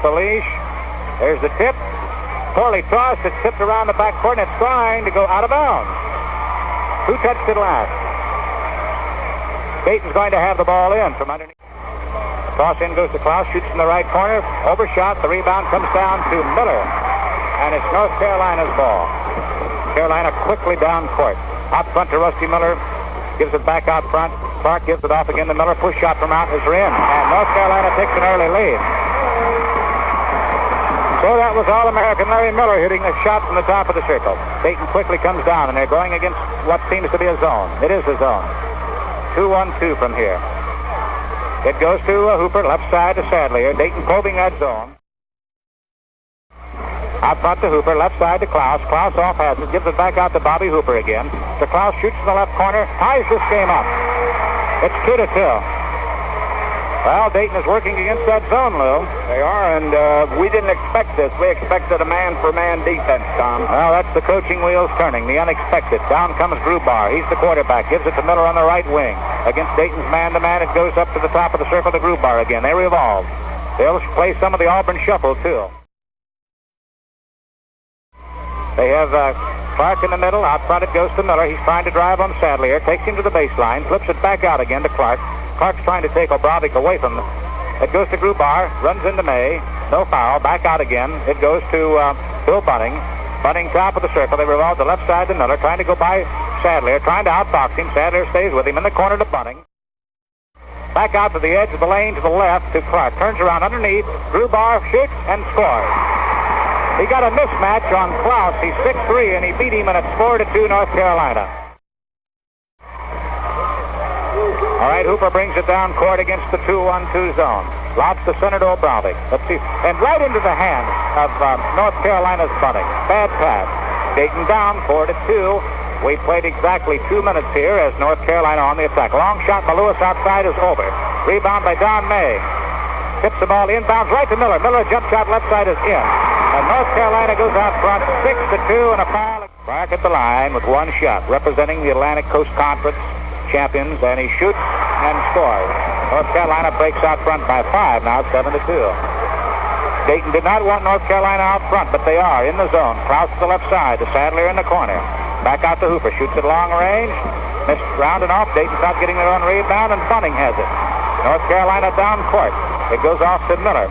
The leash. There's the tip. Poorly tossed. It's tipped around the back court, and it's trying to go out of bounds. Who touched it last? Dayton's going to have the ball in from underneath. Toss in goes to Klaus. Shoots in the right corner. Overshot. The rebound comes down to Miller. And it's North Carolina's ball. Carolina quickly down court. Out front to Rusty Miller. Gives it back out front. Clark gives it off again to Miller. Push shot from out is rim. And North Carolina takes an early lead. So that was All-American Larry Miller hitting a shot from the top of the circle. Dayton quickly comes down, and they're going against what seems to be a zone. It is a zone. 2-1-2 from here. It goes to Hooper, left side to Sadlier. Dayton probing that zone. Out front to Hooper, left side to Klaus. Klaus off has it, gives it back out to Bobby Hooper again. So Klaus shoots in the left corner, ties this game up. It's 2-2. Well, Dayton is working against that zone, Lou. They are, and we didn't expect this. We expected a man-for-man defense, Tom. Well, that's the coaching wheels turning, the unexpected. Down comes Grubar. He's the quarterback. Gives it to Miller on the right wing. Against Dayton's man-to-man, it goes up to the top of the circle to Grubar again. They revolve. They'll play some of the Auburn shuffle, too. They have Clark in the middle. Out front it goes to Miller. He's trying to drive on Sadlier. Takes him to the baseline. Flips it back out again to Clark. Clark's trying to take Obravik away from them. It goes to Grubar. Runs into May. No foul. Back out again. It goes to Bill Bunning. Bunning top of the circle. They revolve the left side to Miller. Trying to go by Sadlier. Trying to outbox him. Sadlier stays with him in the corner to Bunning. Back out to the edge of the lane to the left to Clark. Turns around underneath. Grubar shoots and scores. He got a mismatch on Klaus. He's 6'3", and he beat him, and it's 4-2 North Carolina. All right, Hooper brings it down court against the 2-1-2 zone. Lobs the center to Obravik. Let's see. And right into the hands of North Carolina's Bunning. Bad pass. Dayton down 4-2. We played exactly 2 minutes here as North Carolina on the attack. Long shot by Lewis outside is over. Rebound by Don May. Tips the ball inbounds right to Miller. Miller jump shot left side is in. And North Carolina goes out front 6-2 and a foul. Clark at the line with one shot, representing the Atlantic Coast Conference champions, and he shoots and scores. North Carolina breaks out front by 5 now, 7-2. Dayton did not want North Carolina out front, but they are in the zone. Klaus to the left side, to Sadlier in the corner. Back out to Hooper, shoots at long range. Missed rounding off. Dayton's not getting their own rebound, and Bunning has it. North Carolina down court. It goes off to Miller.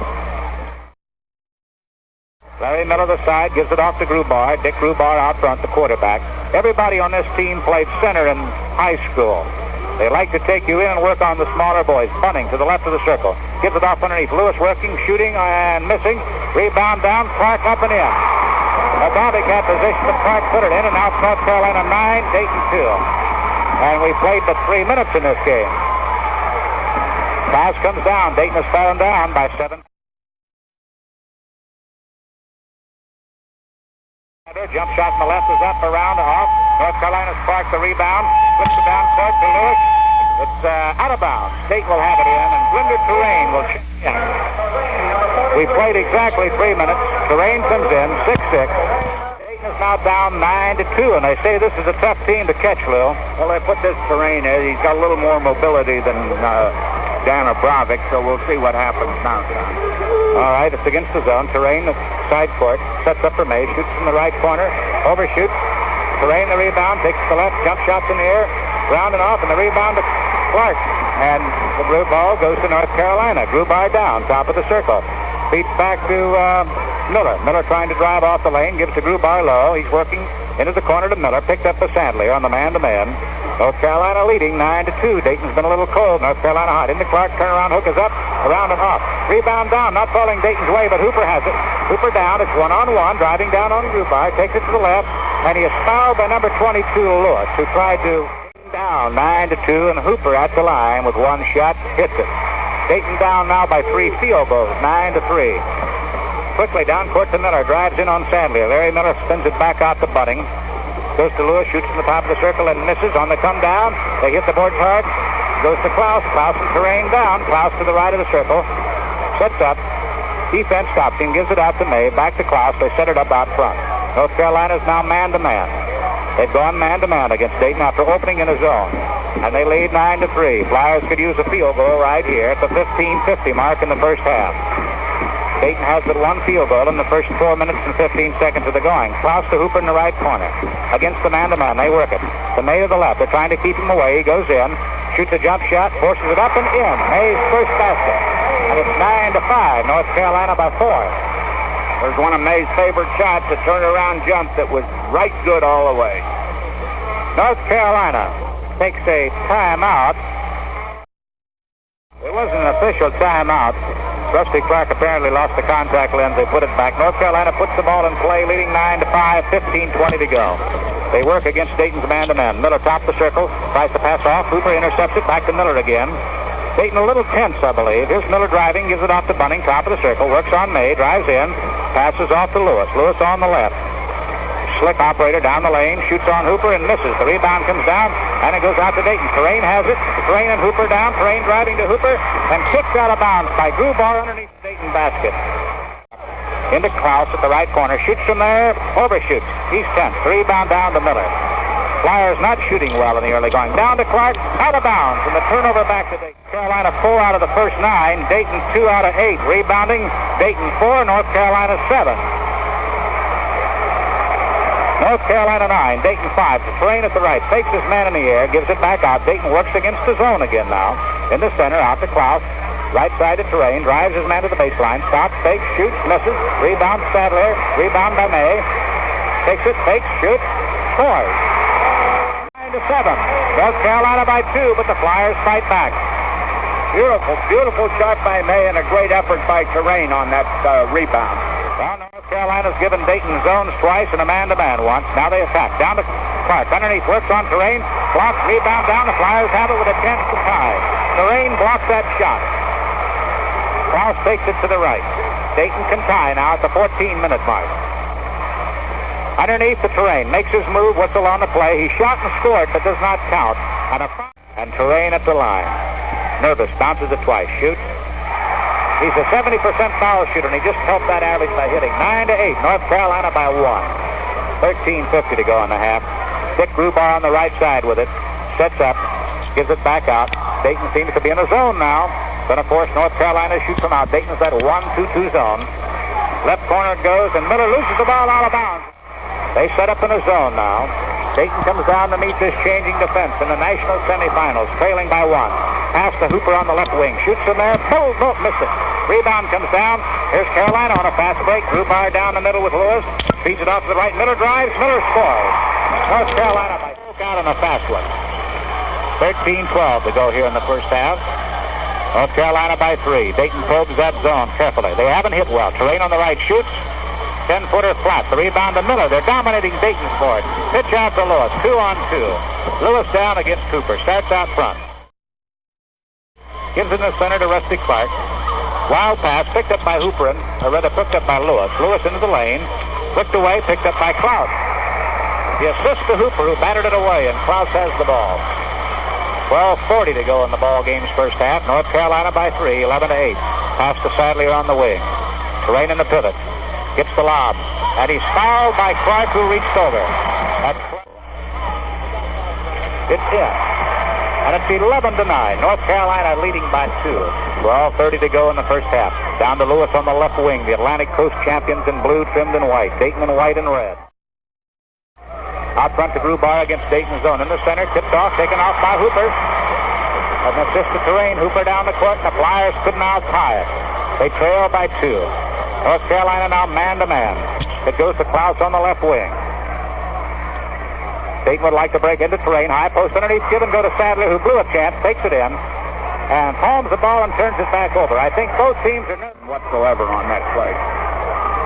Larry Miller the side, gives it off to Grubar. Dick Grubar out front, the quarterback. Everybody on this team played center in high school. They like to take you in and work on the smaller boys. Bunning to the left of the circle. Gives it off underneath. Lewis working, shooting, and missing. Rebound down, Clark up and in. Obravik had position, but Clark put it in, and now North Carolina 9, Dayton 2. And we played but 3 minutes in this game. Pass comes down. Dayton has fallen down by 7. Jump shot from the left is up, around, off. North Carolina sparks the rebound. Flips it down court to Lewis. It's out of bounds. State will have it in, and Blinder Terrain will check in. We played exactly 3 minutes. Terrain comes in, 6-6. Dayton is now down 9-2, and they say this is a tough team to catch, Lou. Well, they put this Terrain in. He's got a little more mobility than Dan Obravik, so we'll see what happens now. All right, it's against the zone. Terrain, the side court, sets up for May, shoots from the right corner, overshoots. Terrain the rebound, takes the left, jump shots in the air, rounding off, and the rebound to Clark. And the blue ball goes to North Carolina. Grubar down, top of the circle. Beats back to Miller. Miller trying to drive off the lane, gives to Grubar low. He's working into the corner to Miller, picked up by Sadlier on the man-to-man. North Carolina leading 9-2. Dayton's been a little cold. North Carolina hot. Into Clark, turnaround, hook is up, around and off. Rebound down, not falling Dayton's way, but Hooper has it. Hooper down, it's one-on-one, driving down on Grubar, takes it to the left, and he is fouled by number 22, Lewis, who tried to down 9-2, and Hooper at the line with one shot, hits it. Dayton down now by 3 field goals, 9-3. Quickly down court to Miller, drives in on Sadlier. Larry Miller spins it back out to Bunning. Goes to Lewis, shoots from the top of the circle and misses on the come down. They hit the boards hard. Goes to Klaus. Klaus and Terrain down. Klaus to the right of the circle. Sets up. Defense stops him, gives it out to May. Back to Klaus. They set it up out front. North Carolina is now man-to-man. They've gone man-to-man against Dayton after opening in a zone. And they lead 9-3. Flyers could use a field goal right here at the 15:50 mark in the first half. Dayton has but one field goal in the first 4 minutes and 15 seconds of the going. Klaus to Hooper in the right corner. Against the man-to-man, they work it. To May to the left. They're trying to keep him away. He goes in, shoots a jump shot, forces it up and in. May's first basket. And it's 9-5. North Carolina by 4. There's one of May's favorite shots, a turnaround jump that was right good all the way. North Carolina takes a timeout. It wasn't an official timeout. Rusty Clark apparently lost the contact lens. They put it back. North Carolina puts the ball in play, leading 9-5, 15-20 to go. They work against Dayton's man-to-man. Miller top the circle, tries to pass off. Hooper intercepts it, back to Miller again. Dayton a little tense, I believe. Here's Miller driving, gives it off to Bunning, top of the circle, works on May, drives in, passes off to Lewis. Lewis on the left. Slick operator down the lane, shoots on Hooper and misses. The rebound comes down, and it goes out to Dayton. Terrain has it. Terrain and Hooper down. Terrain driving to Hooper, and kicked out of bounds by Grubar underneath the Dayton basket. Into Klaus at the right corner. Shoots from there, overshoots. He's tense. The rebound down to Miller. Flyers not shooting well in the early going. Down to Clark, out of bounds, and the turnover back to Dayton. Carolina 4 out of the first 9. Dayton 2 out of 8. Rebounding, Dayton 4, North Carolina 7. North Carolina 9, Dayton 5. The Terrain at the right, fakes his man in the air, gives it back out. Dayton works against the zone again now. In the center, out to Klaus. Right side to Terrain, drives his man to the baseline. Stops, fakes, shoots, misses. Rebound Sadler, rebound by May. Takes it, fakes, shoots, scores. 9-7. North Carolina by 2, but the Flyers fight back. Beautiful shot by May and a great effort by Terrain on that rebound. Well, North Carolina's given Dayton zones twice and a man-to-man once. Now they attack. Down to Clark. Underneath, works on Terrain. Blocks, rebound down. The Flyers have it with a chance to tie. Terrain blocks that shot. Klaus takes it to the right. Dayton can tie now at the 14-minute mark. Underneath the Terrain. Makes his move. Whistle on the play. He shot and scored, but does not count. And Terrain at the line. Nervous. Bounces it twice. Shoots. He's a 70% foul shooter, and he just helped that average by hitting. 9-8. North Carolina by 1. 13:50 to go in the half. Dick Grubar on the right side with it. Sets up. Gives it back out. Dayton seems to be in a zone now. Going to force North Carolina to shoot from out. Dayton's that 1-2-2 zone. Left corner it goes, and Miller loses the ball out of bounds. They set up in a zone now. Dayton comes down to meet this changing defense in the national semifinals, trailing by 1. Pass to Hooper on the left wing. Shoots from there. Pull, no, miss it. Rebound comes down. Here's Carolina on a fast break. Grubar down the middle with Lewis. Feeds it off to the right. Miller drives. Miller scores. North Carolina by out on a fast one. 13-12 to go here in the first half. North Carolina by 3. Dayton probes that zone carefully. They haven't hit well. Terrain on the right shoots. 10-footer flat. The rebound to Miller. They're dominating Dayton's board. Pitch out to Lewis. 2-on-2. Lewis down against Cooper. Starts out front. Gives in the center to Rusty Clark. Wild pass picked up by Hooper, or rather picked up by Lewis. Lewis into the lane. Flicked away, picked up by Klaus. The assist to Hooper, who battered it away, and Klaus has the ball. 12:40 to go in the ball game's first half. North Carolina by 3, 11-8. Pass to Sadler on the wing. Terrain in the pivot. Gets the lob. And he's fouled by Clark, who reached over. It's in. And it's 11-9. North Carolina leading by 2. 12:30 to go in the first half. Down to Lewis on the left wing. The Atlantic Coast champions in blue, trimmed in white. Dayton in white and red. Out front to Grubar against Dayton's zone. In the center, tipped off, taken off by Hooper. An assist to Terrain. Hooper down the court, and the Flyers could now tie it. They trail by 2. North Carolina now man-to-man. It goes to Klaus on the left wing. Dayton would like to break into Terrain. High post underneath. Give and go to Sadler, who blew a chance, takes it in, and palms the ball and turns it back over. I think both teams are nervous whatsoever on that play.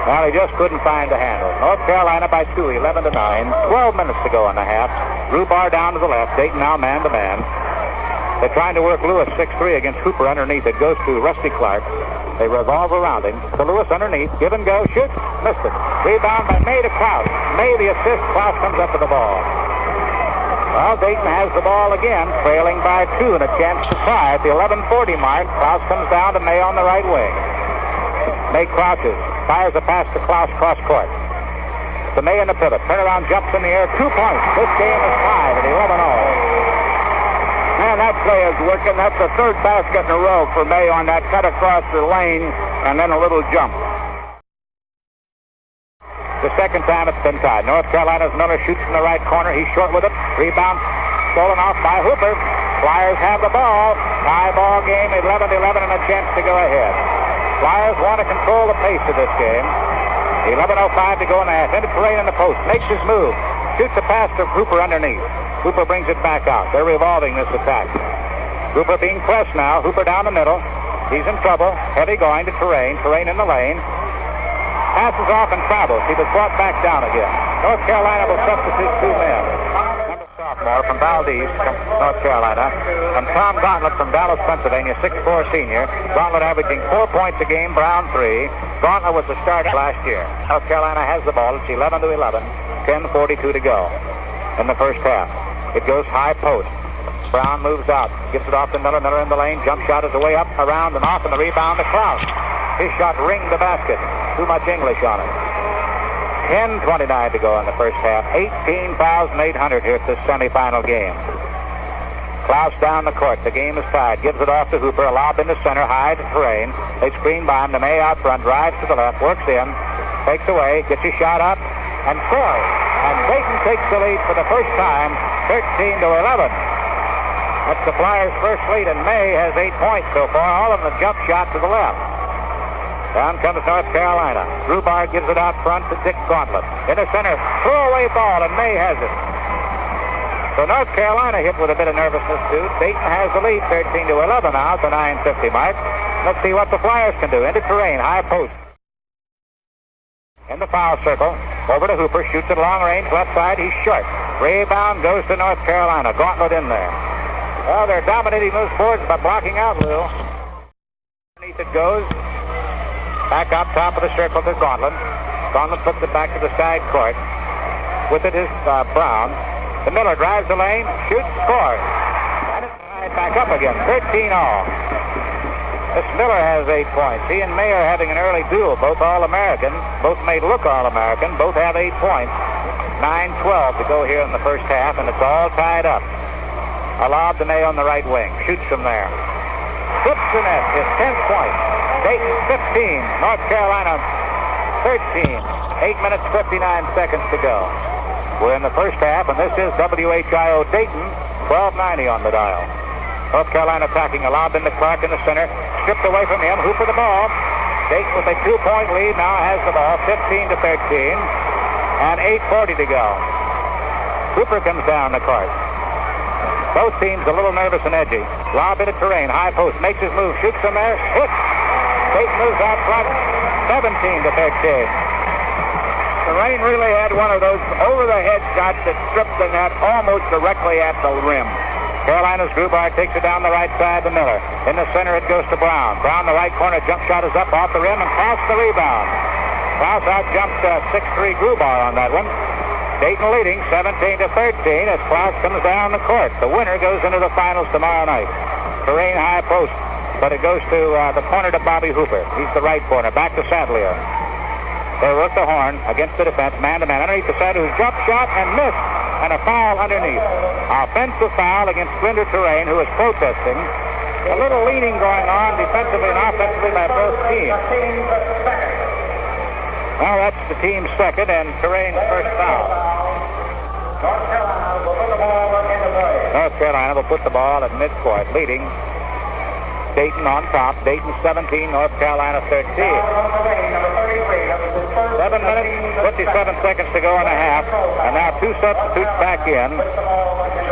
Well, he just couldn't find the handle. North Carolina by 2, 11-9. 12 minutes to go in the half. Grubar down to the left. Dayton now man-to-man. They're trying to work Lewis 6-3 against Hooper underneath. It goes to Rusty Clark. They revolve around him. To Lewis underneath. Give and go. Shoots. Missed it. Rebound by May to Klaus. May the assist. Klaus comes up with the ball. Well, Dayton has the ball again, trailing by 2 and a chance to tie at the 11:40 mark. Klaus comes down to May on the right wing. May crosses. Fires a pass to Klaus cross court. To May in the pivot. Turnaround jumps in the air. 2 points. This game is tied at 11-all. Man, that play is working. That's the third basket in a row for May on that cut across the lane and then a little jump. The second time it's been tied. North Carolina's Miller shoots from the right corner. He's short with it. Rebound stolen off by Hooper. Flyers have the ball. Tie ball game, 11-11, and a chance to go ahead. Flyers want to control the pace of this game. 11:05 to go in the half. Into Terrain in the post. Makes his move. Shoots a pass to Hooper underneath. Hooper brings it back out. They're revolving this attack. Hooper being pressed now. Hooper down the middle. He's in trouble. Heavy going to Terrain. Terrain in the lane. Passes off and travels. He was brought back down again. North Carolina will substitute 2 men. Number sophomore from Valdez, from North Carolina, and Tom Gauntlet from Dallas, Pennsylvania, 6'4" senior. Gauntlet averaging 4 points a game, Brown 3. Gauntlet was the starter last year. North Carolina has the ball. It's 11-11. 10:42 to go in the first half. It goes high post. Brown moves out. Gives it off to Miller. Miller in the lane. Jump shot is away up, around, and off, and the rebound to Klaus. His shot ringed the basket. Too much English on it. 10:29 to go in the first half. 18,800 here at this semifinal game. Klaus down the court. The game is tied. Gives it off to Hooper. A lob in the center. High to Terrain. They screen by him. To May out front. Drives to the left. Works in. Takes away. Gets his shot up. And scores. And Dayton takes the lead for the first time. 13-11. That's the Flyers' first lead. And May has 8 points so far. All of them a jump shot to the left. Down comes North Carolina. Grubar gives it out front to Dick Gauntlet. In the center, throwaway ball, and May has it. So North Carolina hit with a bit of nervousness, too. Dayton has the lead, 13-11 now at the 9:50 mark. Let's see what the Flyers can do. Into Terrain, high post. In the foul circle, over to Hooper, shoots it long range, left side, he's short. Rebound goes to North Carolina. Gauntlet in there. Well, they're dominating those boards by blocking out, Lou. Underneath it goes. Back up top of the circle to Gauntlet. Gauntlet puts it back to the side court. With it is Brown. The Miller drives the lane, shoots, scores. And it's tied back up again, 13-all. This Miller has 8 points. He and May are having an early duel, both All-American. Both made look All-American. Both have 8 points. 9:12 to go here in the first half, and it's all tied up. A lob to May on the right wing. Shoots from there. Flips the net. His 10th point. Dayton 15, North Carolina 13. 8 minutes, 59 seconds to go. We're in the first half, and this is WHIO Dayton, 1290 on the dial. North Carolina attacking. A lob into Clark in the center. Stripped away from him. Hooper the ball. Dayton with a 2-point lead now has the ball, 15-13, and 8:40 to go. Hooper comes down the court. Both teams a little nervous and edgy. Lob into Terrain, high post, makes his move, shoots from there, hits. Dayton moves out front, 17-13. Terrain really had one of those over-the-head shots that stripped the net almost directly at the rim. Carolina's Grubar takes it down the right side to Miller. In the center it goes to Brown. Brown, the right corner, jump shot is up off the rim and past the rebound. Klaus out-jumped 6'3" Grubar on that one. Dayton leading 17-13 as Klaus comes down the court. The winner goes into the finals tomorrow night. Terrain high post, but it goes to the corner to Bobby Hooper. He's the right corner. Back to Sadlier. They work the horn against the defense, man-to-man. Underneath the side, who's jump shot and missed, and a foul underneath. Offensive foul against Splinder Terrain, who is protesting. A little leaning going on defensively and offensively by both teams. Well, that's the team's second and Terrain's first foul. North Carolina will put the ball in the play. North Carolina will put the ball at midcourt, leading Dayton on top. Dayton 17, North Carolina 13. 7 minutes, 57 seconds to go in a half, and now 2 substitutes back in.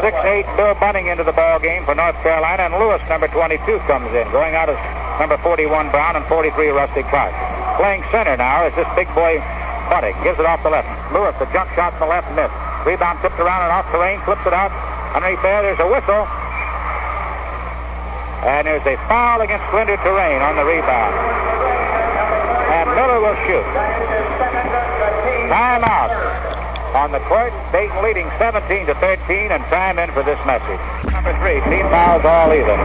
6'8" Bill Bunning into the ball game for North Carolina, and Lewis, number 22, comes in. Going out is number 41 Brown and 43 Rusty Clark. Playing center now is this big boy Bunning. Gives it off the left. Lewis, the jump shot from the left, missed. Rebound tipped around and off Terrain, flips it out. Underneath there's a whistle. And there's a foul against Splinder Terrain on the rebound. And Miller will shoot. Time out on the court. Dayton leading 17-13, and time in for this message. Number 3, team fouls all even.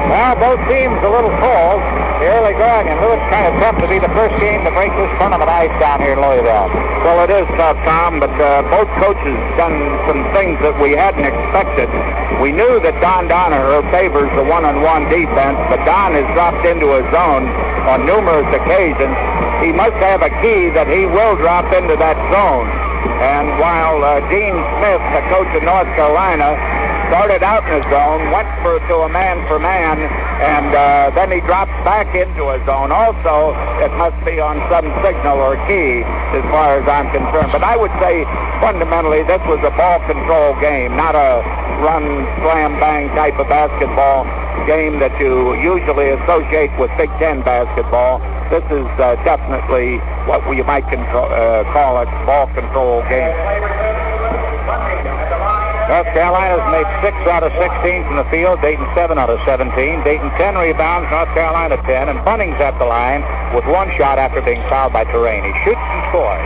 Well, both teams a little full. The early going, and Lewis kind of tough to be the first game to break this tournament ice down here in Louisville. Well, it is tough, Tom, but both coaches done some things that we hadn't expected. We knew that Don Donaher favors the one-on-one defense, but Don has dropped into a zone on numerous occasions, he must have a key that he will drop into that zone. And while Dean Smith, the coach of North Carolina, started out in his zone, went to a man-for-man, and then he drops back into a zone. Also, it must be on some signal or key as far as I'm concerned. But I would say fundamentally this was a ball control game, not a run, slam, bang type of basketball game that you usually associate with Big Ten basketball. This is definitely what we might call a ball control game. North Carolina's made 6 out of 16 from the field. Dayton 7 out of 17. Dayton 10 rebounds, North Carolina 10. And Bunning's at the line with 1 shot after being fouled by Terrain. He shoots and scores.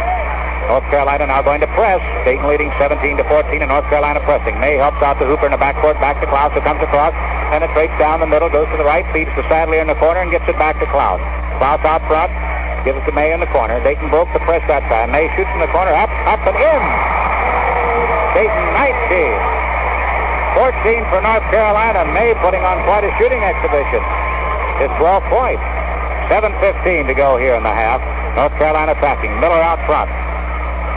North Carolina now going to press. Dayton leading 17-14, and North Carolina pressing. May helps out the Hooper in the backcourt. Back to Klaus, who comes across, penetrates down the middle, goes to the right, feeds to Sadlier in the corner, and gets it back to Klaus. Klaus out front, gives it to May in the corner. Dayton broke the press that time. May shoots in the corner, up, and in. Dayton 19. 14 for North Carolina. May putting on quite a shooting exhibition. It's 12 points. 7:15 to go here in the half. North Carolina attacking. Miller out front.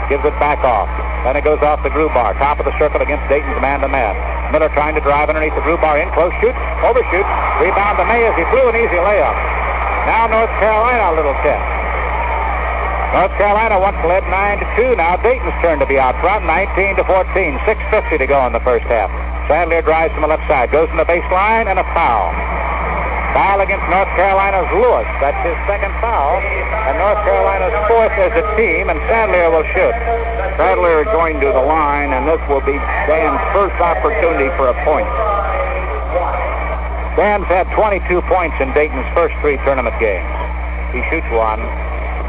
Gives it back off. Then it goes off the Grubar. Top of the circle against Dayton's man-to-man. Miller trying to drive underneath the Grubar in. Close shoots. Overshoots. Rebound to May as he blew an easy layup. Now North Carolina a little tense. North Carolina once led 9-2. Now Dayton's turn to be out front. 19-14. 6:50 to go in the first half. Sadlier drives from the left side. Goes from the baseline and a foul. Foul against North Carolina's Lewis. That's his second foul. And North Carolina's 4th as a team, and Sadlier will shoot. Sadlier going to the line, and this will be Dan's first opportunity for a point. Dan's had 22 points in Dayton's first 3 tournament games. He shoots one.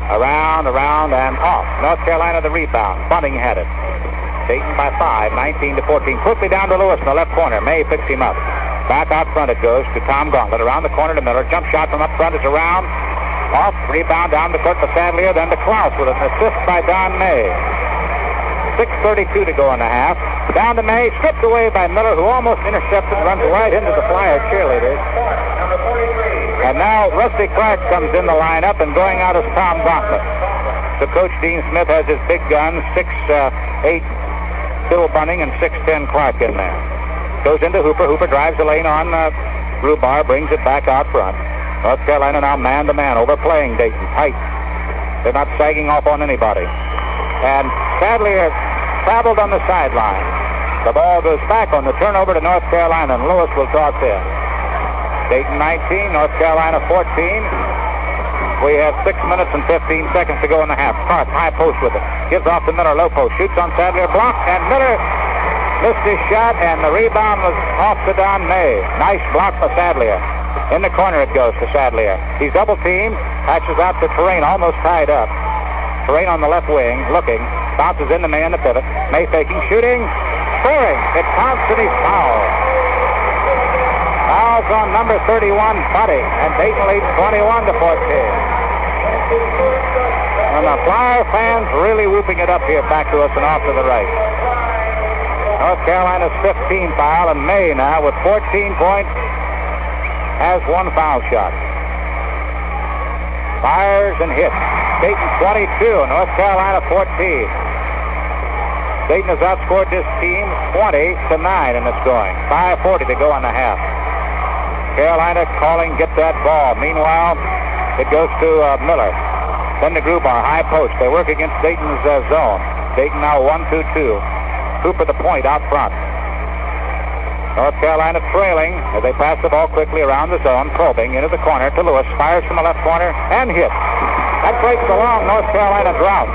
Around, and off. North Carolina the rebound. Bunting had it. Dayton by 5, 19-14. Quickly down to Lewis in the left corner. May picks him up. Back out front it goes to Tom Gauntlet. Around the corner to Miller. Jump shot from up front is around. Off. Rebound down the court to Sadlier. Then to Klaus with an assist by Don May. 6:32 to go in the half. Down to May. Stripped away by Miller, who almost intercepted. Runs right into the Flyer cheerleaders. And now Rusty Clark comes in the lineup, and going out is Tom Gauntlet. So Coach Dean Smith has his big guns, 6'8" Bill Bunning and 6'10" Clark in there. Goes into Hooper. Hooper drives the lane on Grubar, brings it back out front. North Carolina now man-to-man, overplaying Dayton tight. They're not sagging off on anybody. And Sadlier traveled on the sideline. The ball goes back on the turnover to North Carolina, and Lewis will toss in. Dayton 19, North Carolina 14. We have 6 minutes and 15 seconds to go in the half. Clark, high post with it. Gives off to Miller, low post. Shoots on Sadlier, blocked, and Miller missed his shot, and the rebound was off to Don May. Nice block by Sadlier. In the corner it goes to Sadlier. He's double-teamed, patches out to Terrain, almost tied up. Terrain on the left wing, looking. Bounces into May on the pivot. May faking, shooting, scoring. It counts, and he's fouled. Fouls on number 31, Buddy, and Dayton leads 21-14. And the Flyer fans really whooping it up here back to us and off to the right. North Carolina's 15 foul, and May now with 14 points has 1 foul shot. Fires and hits. Dayton 22, North Carolina 14. Dayton has outscored this team 20-9 in the scoring. 5:40 to go on the half. Carolina calling, get that ball. Meanwhile, it goes to Miller. Then to Grubar, high post. They work against Dayton's zone. Dayton now 1-2-2. Hooper the point out front. North Carolina trailing as they pass the ball quickly around the zone, probing into the corner to Lewis. Fires from the left corner and hits. That breaks the long North Carolina drought.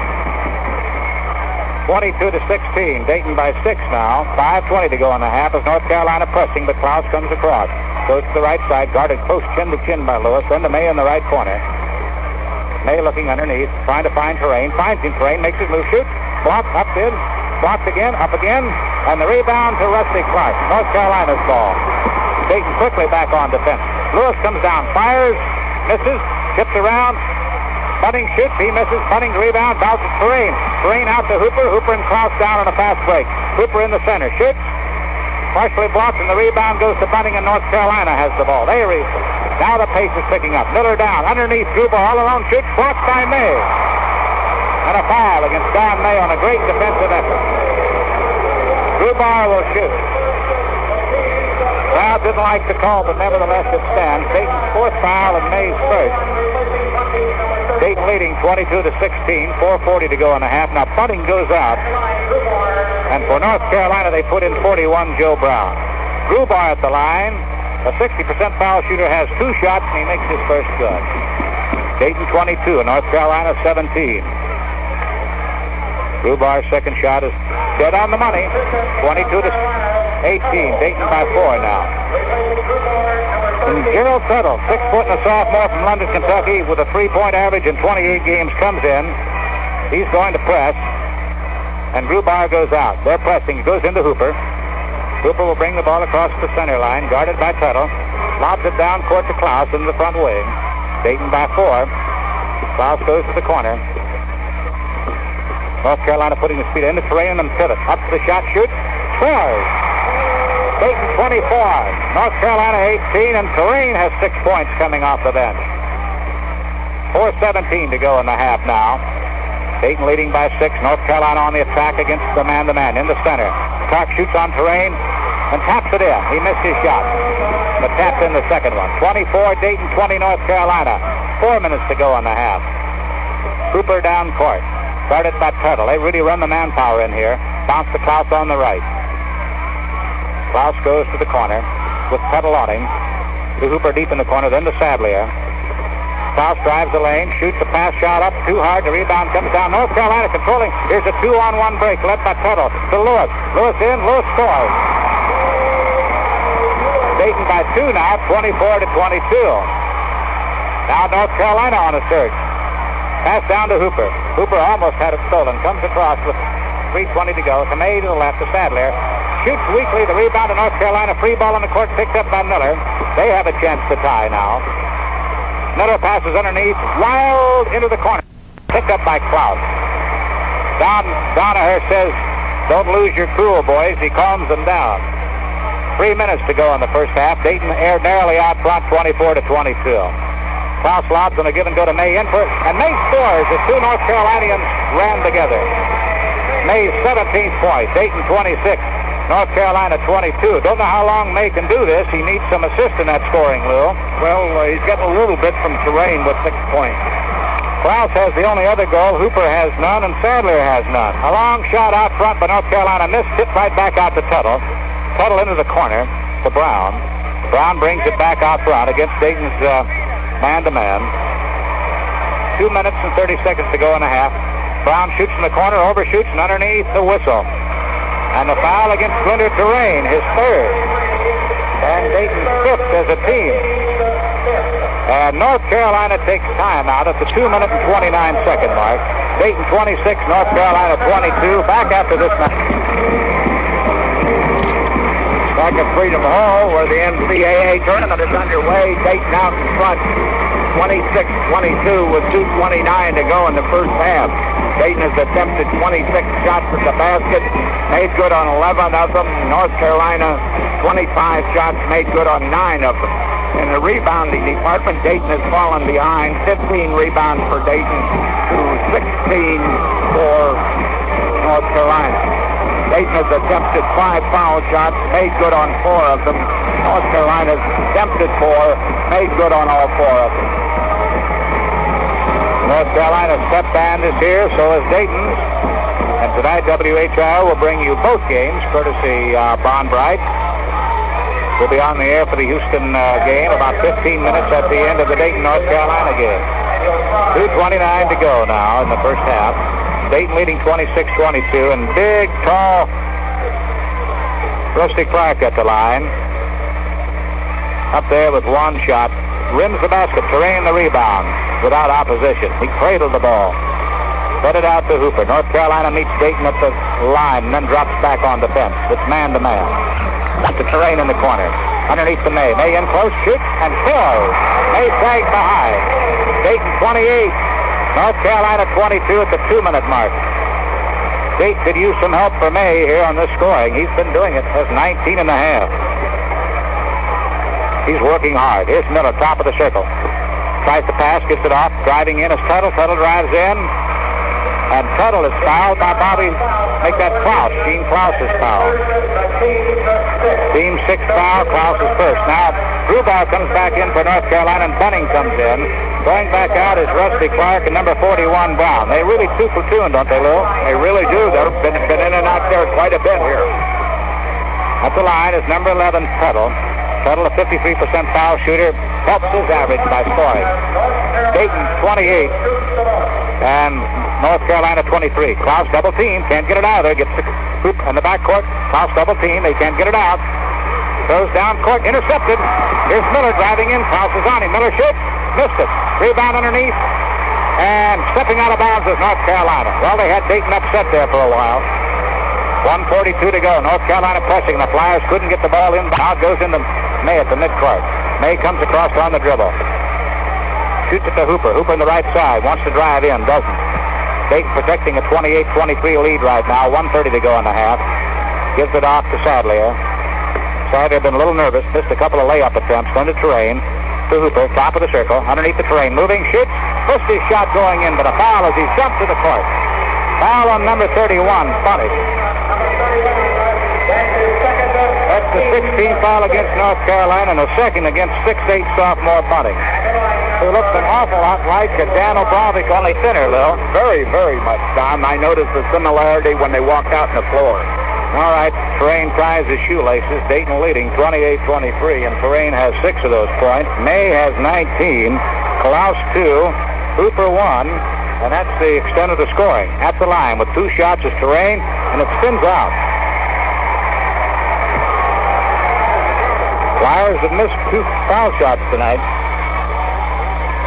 22-16. Dayton by 6 now. 5:20 to go in the half as North Carolina pressing, but Klaus comes across. Goes to the right side, guarded close chin to chin by Lewis. Then to May in the right corner. May looking underneath, trying to find Terrain. Finds him, Terrain makes his move, shoots, blocked, up in, blocked again, up again, and the rebound to Rusty Clark. North Carolina's ball. Dayton quickly back on defense. Lewis comes down, fires, misses, tips around. Bunting shoots, he misses. Bunting rebound, bounces Terrain. Terrain out to Hooper. Hooper and Klaus down on a fast break. Hooper in the center, shoots, partially blocked, and the rebound goes to Bunning, and North Carolina has the ball. Now the pace is picking up. Miller down, underneath, Grubar all alone, shoots, blocked by May. And a foul against Don May on a great defensive effort. Grubar will shoot. Crowd didn't like the call, but nevertheless it stands. Dayton's fourth foul and May's first. Dayton leading 22-16, 4:40 to go in the half. Now Bunning goes out. And for North Carolina, they put in 41, Joe Brown. Grubar at the line. A 60% foul shooter has 2 shots, and he makes his first good. Dayton 22, North Carolina 17. Grubar's second shot is dead on the money. 22-18. Dayton by 4 now. And Gerald Tuttle, 6 foot and a sophomore from London, Kentucky, with a 3-point average in 28 games, comes in. He's going to press. And Grubar goes out. They're pressing. He goes into Hooper. Hooper will bring the ball across the center line, guarded by Tuttle. Lobs it down court to Klaus into the front wing. Dayton by 4. Klaus goes to the corner. North Carolina putting the speed into Terrain and pivot. Up to the shot, shoots, scores. Dayton 24, North Carolina 18, and Terrain has 6 points coming off the bench. 4:17 to go in the half now. Dayton leading by 6. North Carolina on the attack against the man-to-man in the center. Clark shoots on Terrain and taps it in. He missed his shot, but tapped in the second one. 24 Dayton, 20 North Carolina. 4 minutes to go in the half. Hooper down court. Started by Tuttle. They really run the manpower in here. Bounce to Klaus on the right. Klaus goes to the corner with Tuttle on him. To Hooper deep in the corner, then to Sadlier. Klaus drives the lane, shoots a pass shot up too hard. The rebound comes down. North Carolina controlling. Here's a 2-on-1 break led by Tuttle to Lewis. Lewis in, Lewis scores. Dayton by 2 now, 24-22. Now North Carolina on a surge. Pass down to Hooper. Hooper almost had it stolen. Comes across with 3:20 to go. To May to the left to Sadler. Shoots weakly. The rebound to North Carolina. Free ball on the court picked up by Miller. They have a chance to tie now. Miller passes underneath. Wild into the corner. Picked up by Klaus. Donaher says, don't lose your cool, boys. He calms them down. 3 minutes to go in the first half. Dayton narrowly out front 24-22. Klaus lobs on a give and go to May in for it, and May scores as 2 North Carolinians ran together. May's 17th point, Dayton 26, North Carolina 22. Don't know how long May can do this. He needs some assist in that scoring, Lou. Well, he's getting a little bit from Terrain with 6 points. Klaus has the only other goal. Hooper has none, and Sadler has none. A long shot out front, but North Carolina missed. Hit right back out to Tuttle. Tuttle into the corner to Brown. Brown brings it back out front against Dayton's man-to-man. 2 minutes and 30 seconds to go in the half. Brown shoots in the corner, overshoots, and underneath the whistle. And the foul against Splinter Terrain, his third. And Dayton's 5th as a team. And North Carolina takes time out at the 2-minute and 29-second mark. Dayton 26, North Carolina 22. Back after this match. Back at Freedom Hall, where the NCAA tournament is underway. Dayton out in front, 26-22 with 2:29 to go in the first half. Dayton has attempted 26 shots at the basket, made good on 11 of them. North Carolina, 25 shots, made good on 9 of them. In the rebounding department, Dayton has fallen behind. 15 rebounds for Dayton to 16 for North Carolina. Dayton has attempted 5 foul shots, made good on 4 of them. North Carolina's attempted 4, made good on all 4 of them. North Carolina's step band is here, so is Dayton's. And tonight, WHIO will bring you both games, courtesy Bond Bright. We'll be on the air for the Houston game about 15 minutes at the end of the Dayton, North Carolina game. 2:29 to go now in the first half. Dayton leading 26-22, and big, tall Rusty Clark at the line. Up there with one shot. Rims the basket. Terrain the rebound without opposition. He cradled the ball. Fed it out to Hooper. North Carolina meets Dayton at the line and then drops back on defense. It's man-to-man. Up to Terrain in the corner. Underneath to May. May in close. Shoots and scores. May tagged behind. Dayton 28. North Carolina 22 at the 2-minute mark. Dayton could use some help for May here on this scoring. He's been doing it. Has 19 and a half. He's working hard. Here's Miller, top of the circle. Tries to pass, gets it off, driving in is Tuttle. Tuttle drives in, and Tuttle is fouled by Bobby. Make that Klaus. Gene Klaus is fouled. Team 6 foul. Klaus is first. Now, Grubauer comes back in for North Carolina, and Bunning comes in. Going back out is Rusty Clark and number 41, Brown. They really two platoon, don't they, Lou? They really do. They've been in and out there quite a bit here. At the line is number 11, Tuttle. Tuttle, a 53% foul shooter, helps his average by scoring. Dayton, 28, and North Carolina, 23. Klaus double team, can't get it out of there. Gets the hoop in the backcourt. Klaus double team, they can't get it out. Goes down court, intercepted. Here's Miller driving in. Klaus is on him. Miller shoots, missed it. Rebound underneath, and stepping out of bounds is North Carolina. Well, they had Dayton upset there for a while. 1:42 to go. North Carolina pressing. The Flyers couldn't get the ball in. Out goes into May at the midcourt. May comes across on the dribble. Shoots it to Hooper. Hooper on the right side. Wants to drive in. Doesn't. Dayton protecting a 28-23 lead right now. 1:30 to go in the half. Gives it off to Sadlier. Sadlier been a little nervous. Missed a couple of layup attempts. Under Terrain. To Hooper. Top of the circle. Underneath the Terrain. Moving. Shoots. Missed his shot going in, but a foul as he jumped to the court. Foul on number 31. Punished. That's the 16th foul against North Carolina and the second against 6'8" sophomore Bunting, who looks an awful lot like Dan Obrovic, only thinner, Lil. Very, very much, Tom. I noticed the similarity when they walked out on the floor. All right, Terrain ties his shoelaces. Dayton leading 28-23, and Terrain has 6 of those points. May has 19, Klaus 2, Hooper 1, and that's the extent of the scoring. At the line with 2 shots is Terrain, and it spins out. Flyers have missed 2 foul shots tonight.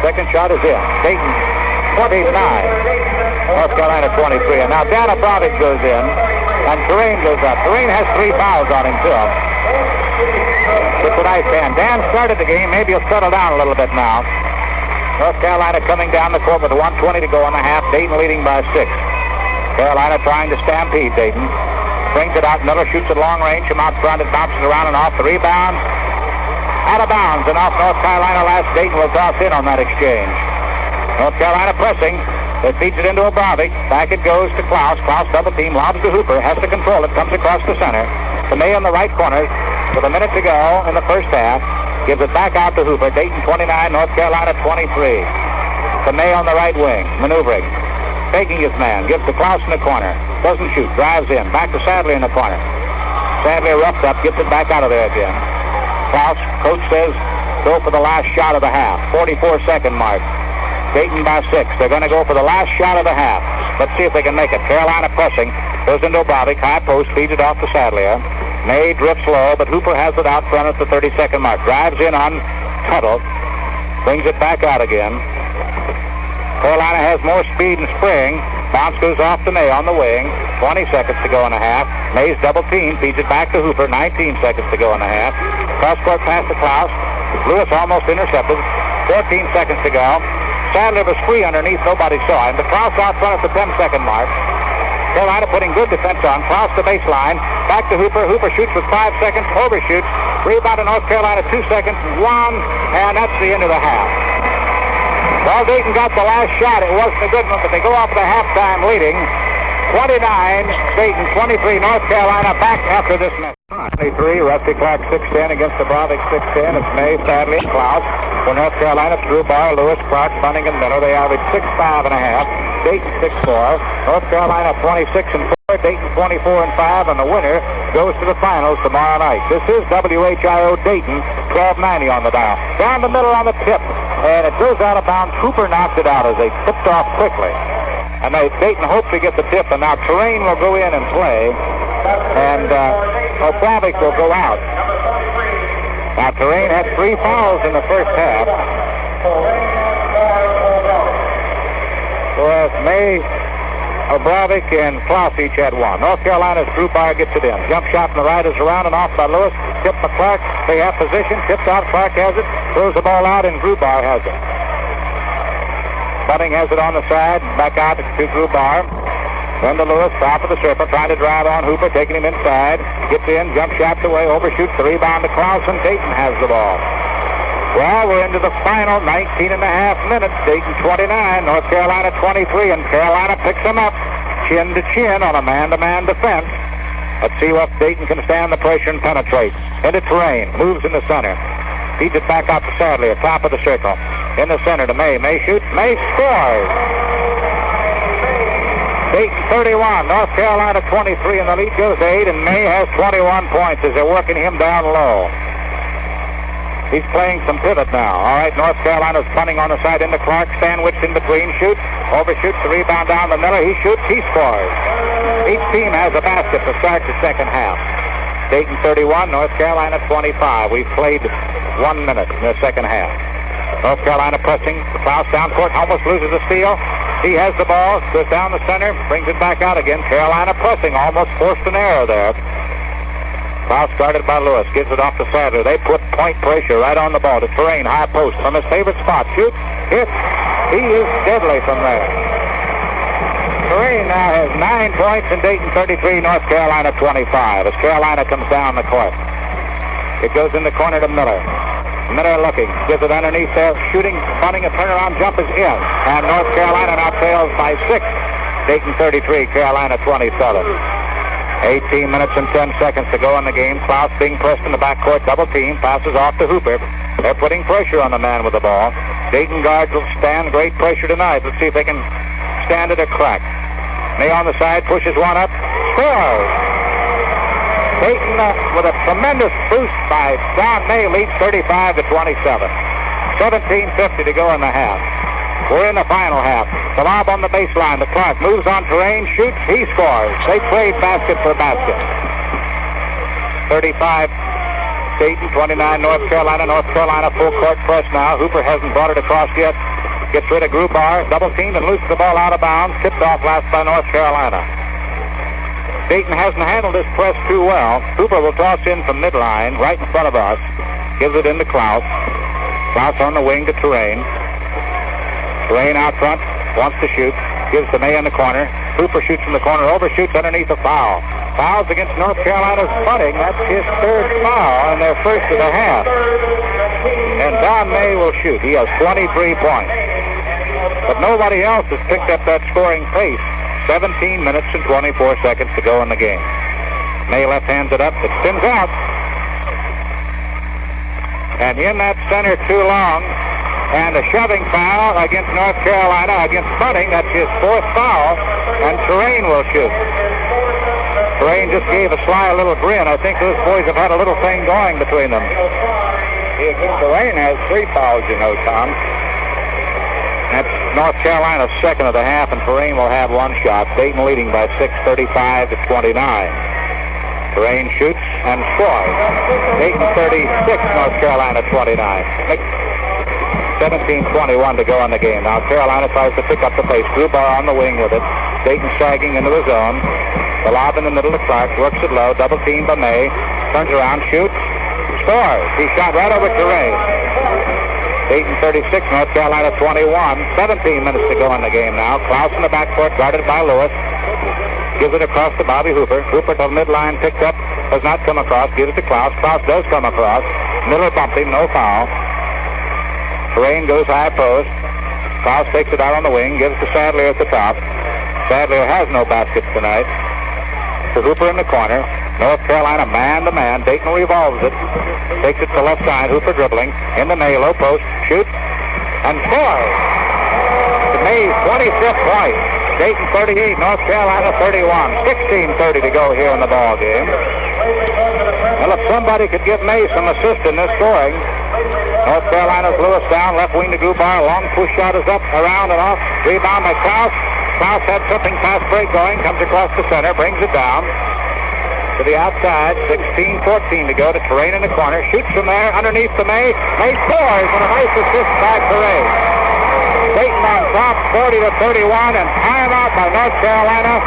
Second shot is in. Dayton 29, North Carolina 23. And now Dan Obrovic goes in, and Terrain goes up. Terrain has 3 fouls on him, too. It's a nice hand. Dan started the game. Maybe he'll settle down a little bit now. North Carolina coming down the court with 1:20 to go in the half. Dayton leading by 6. Carolina trying to stampede Dayton. Brings it out. Miller shoots at long range from out front. It bounces around and off the rebound. Out of bounds and off North Carolina. Last Dayton will toss in on that exchange. North Carolina pressing. It feeds it into Obrovic. Back it goes to Klaus. Klaus double team. Lobs to Hooper. Has to control it. Comes across the center. To May on the right corner. With a minute to go in the first half. Gives it back out to Hooper. Dayton 29. North Carolina 23. To May on the right wing. Maneuvering. Taking his man. Gives to Klaus in the corner. Doesn't shoot. Drives in. Back to Sadlier in the corner. Sadlier roughed up. Gets it back out of there again. Klaus, coach says, go for the last shot of the half. 44-second mark. Dayton by 6. They're going to go for the last shot of the half. Let's see if they can make it. Carolina pressing. Goes into Obrovic. High post. Feeds it off to Sadlier. May drifts low, but Hooper has it out front at the 30-second mark. Drives in on Tuttle. Brings it back out again. Carolina has more speed and spring. Bounce goes off to May on the wing. 20 seconds to go in the half. May's double team. Feeds it back to Hooper. 19 seconds to go in the half. Cross-court pass to Klaus. Lewis almost intercepted. 14 seconds to go. Sadler was free underneath. Nobody saw him. But Klaus out front at the 10-second mark. Carolina putting good defense on. Klaus the baseline. Back to Hooper. Hooper shoots with 5 seconds. Overshoots. Rebound to North Carolina. 2 seconds. 1. And that's the end of the half. Well, Dayton got the last shot. It wasn't a good one, but they go off the halftime leading. 29, Dayton 23, North Carolina back after this match. 23, Rusty Clark 6'10" against Obrovic 6'10". It's May, Sadlier, Klaus. For North Carolina, Grubauer, Lewis, Clark, Bunning, and Miller. They average 6'5 and a half. Dayton 6'4". North Carolina 26 and 4. Dayton 24 and 5, and the winner goes to the finals tomorrow night. This is WHIO Dayton, 1290 on the dial. Down the middle on the tip, and it goes out of bounds. Hooper knocked it out as they tipped off quickly. And Dayton hopes to get the tip, and now Terrain will go in and play, and Obrovic will go out. Now Terrain had 3 fouls in the first half. Whereas May, Obrovic, and Klaus each had 1. North Carolina's Grubauer gets it in. Jump shot from the right is around and off by Lewis. Tipped by Clark. They have position. Tipped out. Clark has it. Throws the ball out, and Grubauer has it. Bunning has it on the side. Back out to Grubauer. Then to Lewis, top of the circle, trying to drive on Hooper, taking him inside. Gets in, jump shots away, overshoots the rebound to Clausen. Dayton has the ball. Well, we're into the final 19 and a half minutes. Dayton 29, North Carolina 23, and Carolina picks them up chin to chin on a man-to-man defense. Let's see what Dayton can stand the pressure and penetrate. Into Terrain, moves in the center. Feeds it back out to Sadler at top of the circle. In the center to May. May shoots. May scores. Dayton 31, North Carolina 23, and the lead goes to 8, and May has 21 points as they're working him down low. He's playing some pivot now. All right, North Carolina's punting on the side into Clark, sandwiched in between, shoots, overshoots the rebound down to Miller. He shoots, he scores. Each team has a basket to start the second half. Dayton 31, North Carolina 25. We've played 1 minute in the second half. North Carolina pressing. Klaus down court, almost loses the steal. He has the ball, goes down the center, brings it back out again. Carolina pressing, almost forced an error there. Klaus guarded by Lewis, gives it off to Sadler. They put point pressure right on the ball to Terrain, high post from his favorite spot. Shoots, hits. He is deadly from there. Terrain now has 9 points in Dayton 33, North Carolina 25 as Carolina comes down the court. It goes in the corner to Miller. Miller looking, gives it underneath there, shooting, bunting, a turnaround jump is in. And North Carolina now trails by 6. Dayton 33, Carolina 27. 18 minutes and 10 seconds to go in the game. Klaus being pressed in the backcourt, double team, passes off to Hooper. They're putting pressure on the man with the ball. Dayton guards will stand great pressure tonight. Let's see if they can stand it or crack. May on the side, pushes one up, scores. Dayton with a tremendous boost by John May leads 35 to 27. 17:50 to go in the half. We're in the final half. The lob on the baseline. The Clark moves on Terrain, shoots, he scores. They trade basket for basket. 35 Dayton, 29 North Carolina. North Carolina full court press now. Hooper hasn't brought it across yet. Gets rid of Grubar, double teamed and loses the ball out of bounds. Tipped off last by North Carolina. Dayton hasn't handled this press too well. Hooper will toss in from midline, right in front of us. Gives it into Klaus. Klaus on the wing to Terrain. Terrain out front, wants to shoot. Gives to May in the corner. Hooper shoots from the corner, overshoots underneath the foul. Fouls against North Carolina's punting. That's his third foul and their first of the half. And Don May will shoot. He has 23 points. But nobody else has picked up that scoring pace. 17 minutes and 24 seconds to go in the game. May left hands it up. It spins out. And in that center too long. And a shoving foul against North Carolina against Bunting. That's his fourth foul. And Terrain will shoot. Terrain just gave a sly little grin. I think those boys have had a little thing going between them. Terrain has 3 fouls, you know, Tom. That's North Carolina's second of the half, and Terrain will have 1 shot. Dayton leading by 6, 35 to 29. Terrain shoots and scores. Dayton 36, North Carolina 29. 17:21 to go in the game. Now Carolina tries to pick up the pace. Grubar on the wing with it. Dayton sagging into the zone. The lob in the middle of Clark, works it low, double team by May. Turns around, shoots, scores. He shot right over Terrain. Dayton 36, North Carolina 21. 17 minutes to go in the game now. Klaus in the backcourt, guarded by Lewis. Gives it across to Bobby Hooper. Hooper to the midline, picked up, does not come across. Gives it to Klaus. Klaus does come across. Miller bumped him, no foul. Terrain goes high post. Klaus takes it out on the wing, gives to Sadler at the top. Sadler has no baskets tonight. To Hooper in the corner. North Carolina man-to-man. Dayton revolves it. Takes it to left side. Hooper dribbling. In the May, low post. Shoots. And scores. To May's 25th point. Dayton 38, North Carolina 31. 16:30 to go here in the ball game. Well, if somebody could give May some assist in this scoring. North Carolina's Lewis down. Left wing to Grubar. Long push shot is up, around and off. Rebound by Klaus. Klaus had something fast break going. Comes across the center. Brings it down to the outside. 16-14 to go to Terrain in the corner. Shoots from there underneath to May. May scores and a nice assist by Terrain. Dayton on top, 40 to 31, and timeout by North Carolina.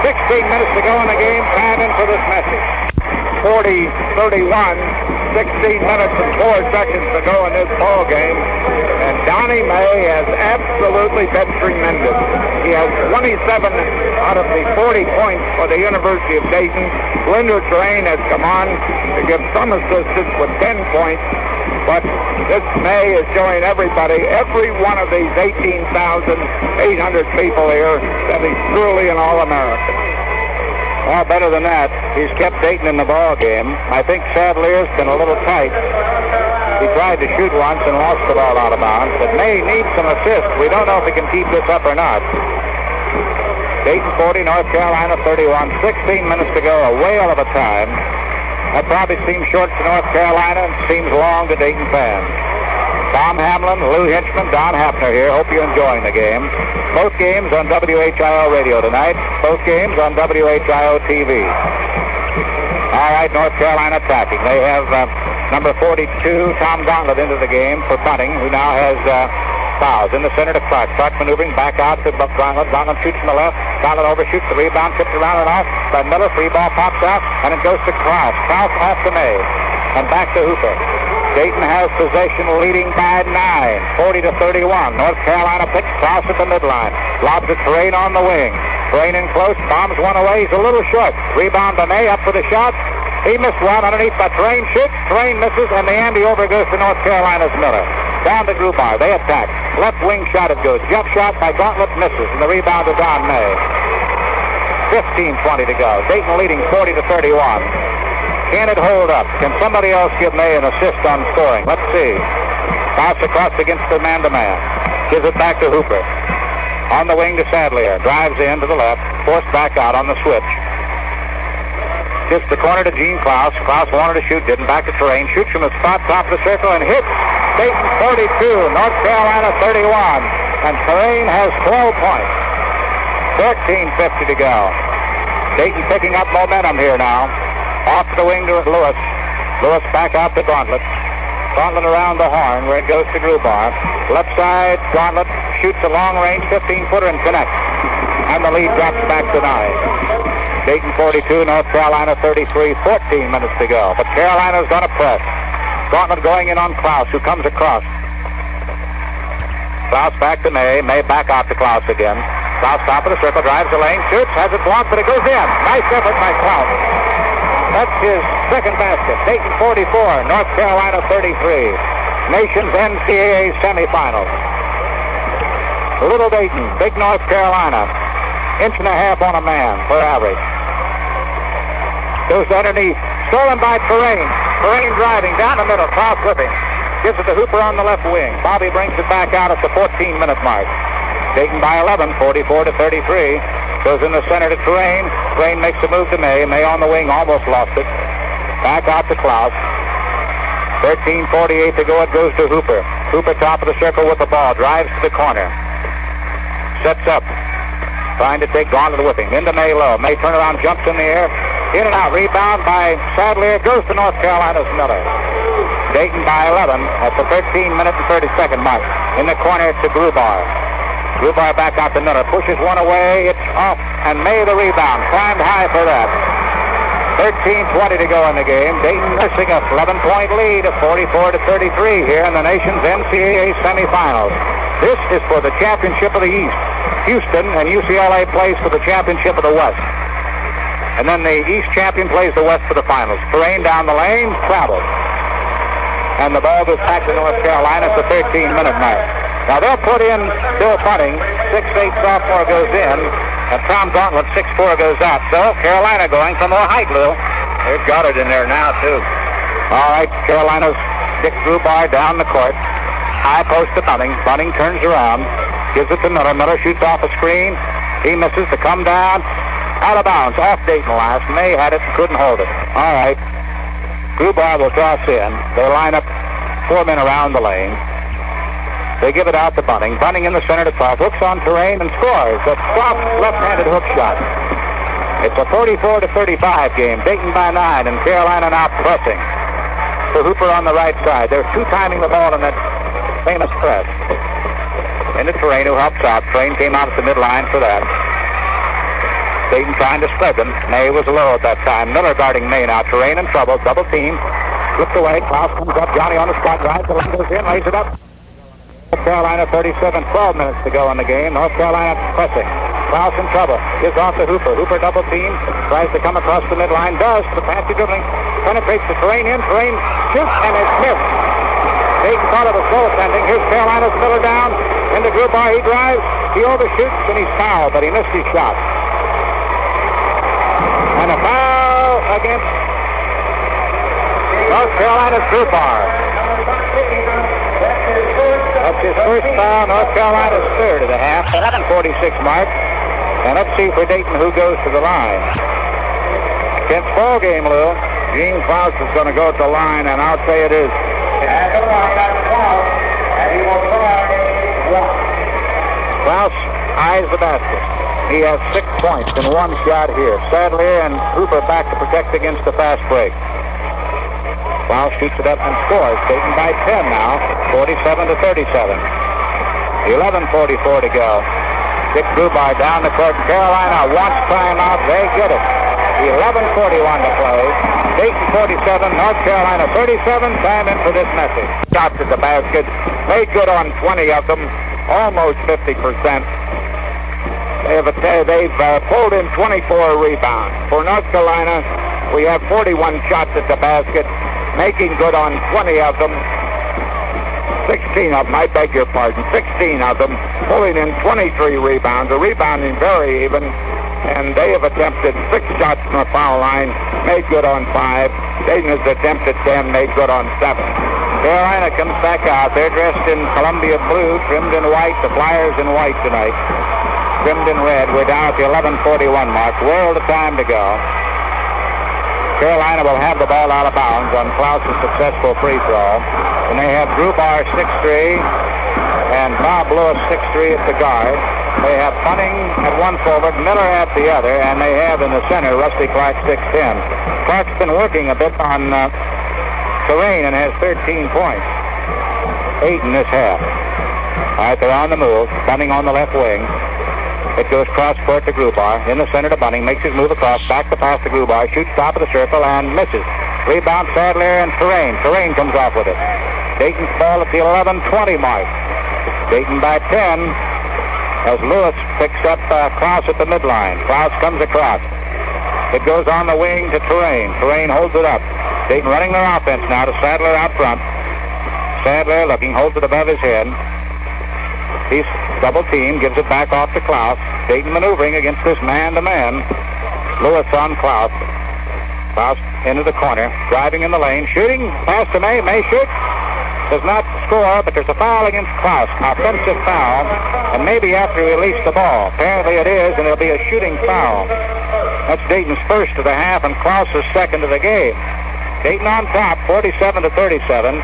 16 minutes to go in the game. Time in for this message. 40-31. 16 minutes and 4 seconds to go in this ball game, and Donnie May has absolutely been tremendous. He has 27 out of the 40 points for the University of Dayton. Linder Terrain has come on to give some assistance with 10 points, but this May is showing everybody, every one of these 18,800 people here, that he's truly an All-American. Well, better than that, he's kept Dayton in the ball game. I think Sadlier's been a little tight. He tried to shoot once and lost the ball out of bounds, but May needs some assists. We don't know if he can keep this up or not. Dayton 40, North Carolina 31. 16 minutes to go, a whale of a time. That probably seems short to North Carolina and seems long to Dayton fans. Tom Hamlin, Lou Hinchman, Don Hapner here. Hope you're enjoying the game. Both games on WHIO radio tonight. Both games on WHIO TV. All right, North Carolina attacking. They have number 42, Tom Gauntlet, into the game for bunting, who now has fouls. In the center to Clark. Clark maneuvering back out to Gauntlet. Gauntlet shoots from the left. Gauntlet overshoots the rebound, tipped around and off by Miller. Free ball pops out, and it goes to Krause. Krause off to May, and back to Hooper. Dayton has possession, leading by 9, 40-31. North Carolina picks Krause at the midline. Lobs a Terrain on the wing. Terrain in close, bombs one away. He's a little short. Rebound by May, up for the shot. He missed one underneath by Terrain. Shoots, Terrain misses, and the Andy over goes to North Carolina's Miller. Down to Grubar. They attack. Left wing shot it goes. Jump shot by Gauntlet misses, and the rebound to Don May. 15:20 to go. Dayton leading 40-31. Can it hold up? Can somebody else give May an assist on scoring? Let's see. Pass across against the man-to-man. Gives it back to Hooper. On the wing to Sadlier. Drives in to the left. Forced back out on the switch. Gives the corner to Gene Krause. Krause wanted to shoot. Didn't. Back to Terrain. Shoots from the spot top of the circle and hits. Dayton 42. North Carolina 31. And Terrain has 12 points. 14:50 to go. Dayton picking up momentum here now. Off the wing to Lewis. Lewis back out to Gauntlet. Gauntlet around the horn where it goes to Grubar. Left side, Gauntlet shoots a long-range 15-footer and connects. And the lead drops back to 9. Dayton 42, North Carolina 33, 14 minutes to go. But Carolina's going to press. Gauntlet going in on Krause, who comes across. Krause back to May. May back out to Krause again. Krause top of the circle, drives the lane, shoots, has it blocked, but it goes in. Nice effort by Krause. That's his second basket. Dayton 44, North Carolina 33. Nation's NCAA Semifinal. Little Dayton, big North Carolina. Inch and a half on a man for average. Goes underneath. Stolen by Terrain. Terrain driving down the middle. Krause whipping. Gives it to Hooper on the left wing. Bobby brings it back out at the 14-minute mark. Dayton by 11, 44-33. Goes in the center to Terrain. Terrain makes a move to May. May on the wing, almost lost it. Back out to Krause. 13:48 to go. It goes to Hooper. Hooper top of the circle with the ball. Drives to the corner. Sets up. Trying to take Gauntlet with him. Into May low. May turn around, jumps in the air. In and out. Rebound by Sadlier. Goes to North Carolina's Miller. Dayton by 11 at the 13-minute and 30-second mark. In the corner to Grubar. Grubar back out to Miller. Pushes one away. It's off. And May the rebound. Climbed high for that. 13:20 to go in the game. Dayton nursing a 11-point lead of 44-33 here in the nation's NCAA semifinals. This is for the championship of the East. Houston and UCLA plays for the championship of the West. And then the East champion plays the West for the finals. Terrain down the lane, traveled. And the ball goes back to North Carolina at the 13-minute mark. Now they'll put in Bill Bunting. 6'8" sophomore goes in. And Tom Gauntlet, 6'4", goes out. So Carolina going for more height, Lou. They've got it in there now, too. All right, Carolina's Dick Grubar down the court. High post to Bunting. Bunting turns around. Gives it to Miller. Miller shoots off a screen. He misses to come down. Out of bounds. Off Dayton last. May had it. Couldn't hold it. All right. Grubar will toss in. They line up 4 men around the lane. They give it out to Bunting. Bunting in the center to top. Hooks on Terrain and scores. A soft left-handed hook shot. It's a 44-35 game. Dayton by 9 and Carolina now pressing. For Hooper on the right side. They're two-timing the ball in that famous press. Into Terrain, who helps out. Terrain came out at the midline for that. Dayton trying to spread them. May was low at that time. Miller guarding May now. Terrain in trouble. Double team. Flipped away. Klaus comes up. Johnny on the spot. Drives the line, goes in, lays it up. North Carolina 37, 12 minutes to go in the game. North Carolina pressing. Klaus in trouble. Gives off to Hooper. Hooper double team. Tries to come across the midline. Does. The fancy dribbling. Penetrates the Terrain in. Terrain shoots and it's missed. Dayton thought it was goaltending. Here's Carolina's Miller down. In the group bar, he drives. He overshoots and he's fouled, but he missed his shot. And a foul against North Carolina's group bar. That's his first foul. North Carolina's third of the half. 11:46 mark. And let's see for Dayton who goes to the line. It's ball game, Lou. Gene Klaus is going to go to the line, and I'll say it is. Klaus eyes the basket. He has 6 points in one shot here. Sadler and Hooper back to protect against the fast break. Klaus shoots it up and scores. Dayton by 10 now, 47-37. 11:44 to go. Dick Grubar down the court. Carolina wants timeout. They get it. 11:41 to play. Dayton 47, North Carolina 37. Time in for this message. Shots at the basket. Made good on 20 of them. Almost 50%. They've pulled in 24 rebounds. For North Carolina, we have 41 shots at the basket, making good on 20 of them. 16 of them, I beg your pardon, 16 of them, pulling in 23 rebounds. The rebounding very even, and they have attempted 6 shots from the foul line, made good on 5. Dayton has attempted 10, made good on 7. Carolina comes back out. They're dressed in Columbia blue, trimmed in white. The Flyers in white tonight, trimmed in red. We're down at the 11:41 mark. World of time to go. Carolina will have the ball out of bounds on Klaus's successful free throw. And they have Grubar 6'3", and Bob Lewis 6'3" at the guard. They have Funning at one forward, Miller at the other, and they have in the center Rusty Clark 6'10". Clark's been working a bit on Terrain and has 13 points. 8 in this half. All right, they're on the move. Bunning on the left wing. It goes cross court to Grubar. In the center to Bunning. Makes his move across. Back to pass to Grubar. Shoots top of the circle and misses. Rebound Sadler and Terrain. Terrain comes off with it. Dayton's ball at the 11:20 mark. Dayton by 10 as Lewis picks up Klaus at the midline. Klaus comes across. It goes on the wing to Terrain. Terrain holds it up. Dayton running their offense now to Sadler out front. Sadler looking, holds it above his head. He's double team, gives it back off to Klaus. Dayton maneuvering against this man-to-man. Lewis on Klaus. Klaus into the corner, driving in the lane, shooting, pass to May. May shoots, does not score, but there's a foul against Klaus, offensive foul, and maybe after he released the ball. Apparently it is, and it'll be a shooting foul. That's Dayton's first of the half, and Klaus's second of the game. Dayton on top, 47-37.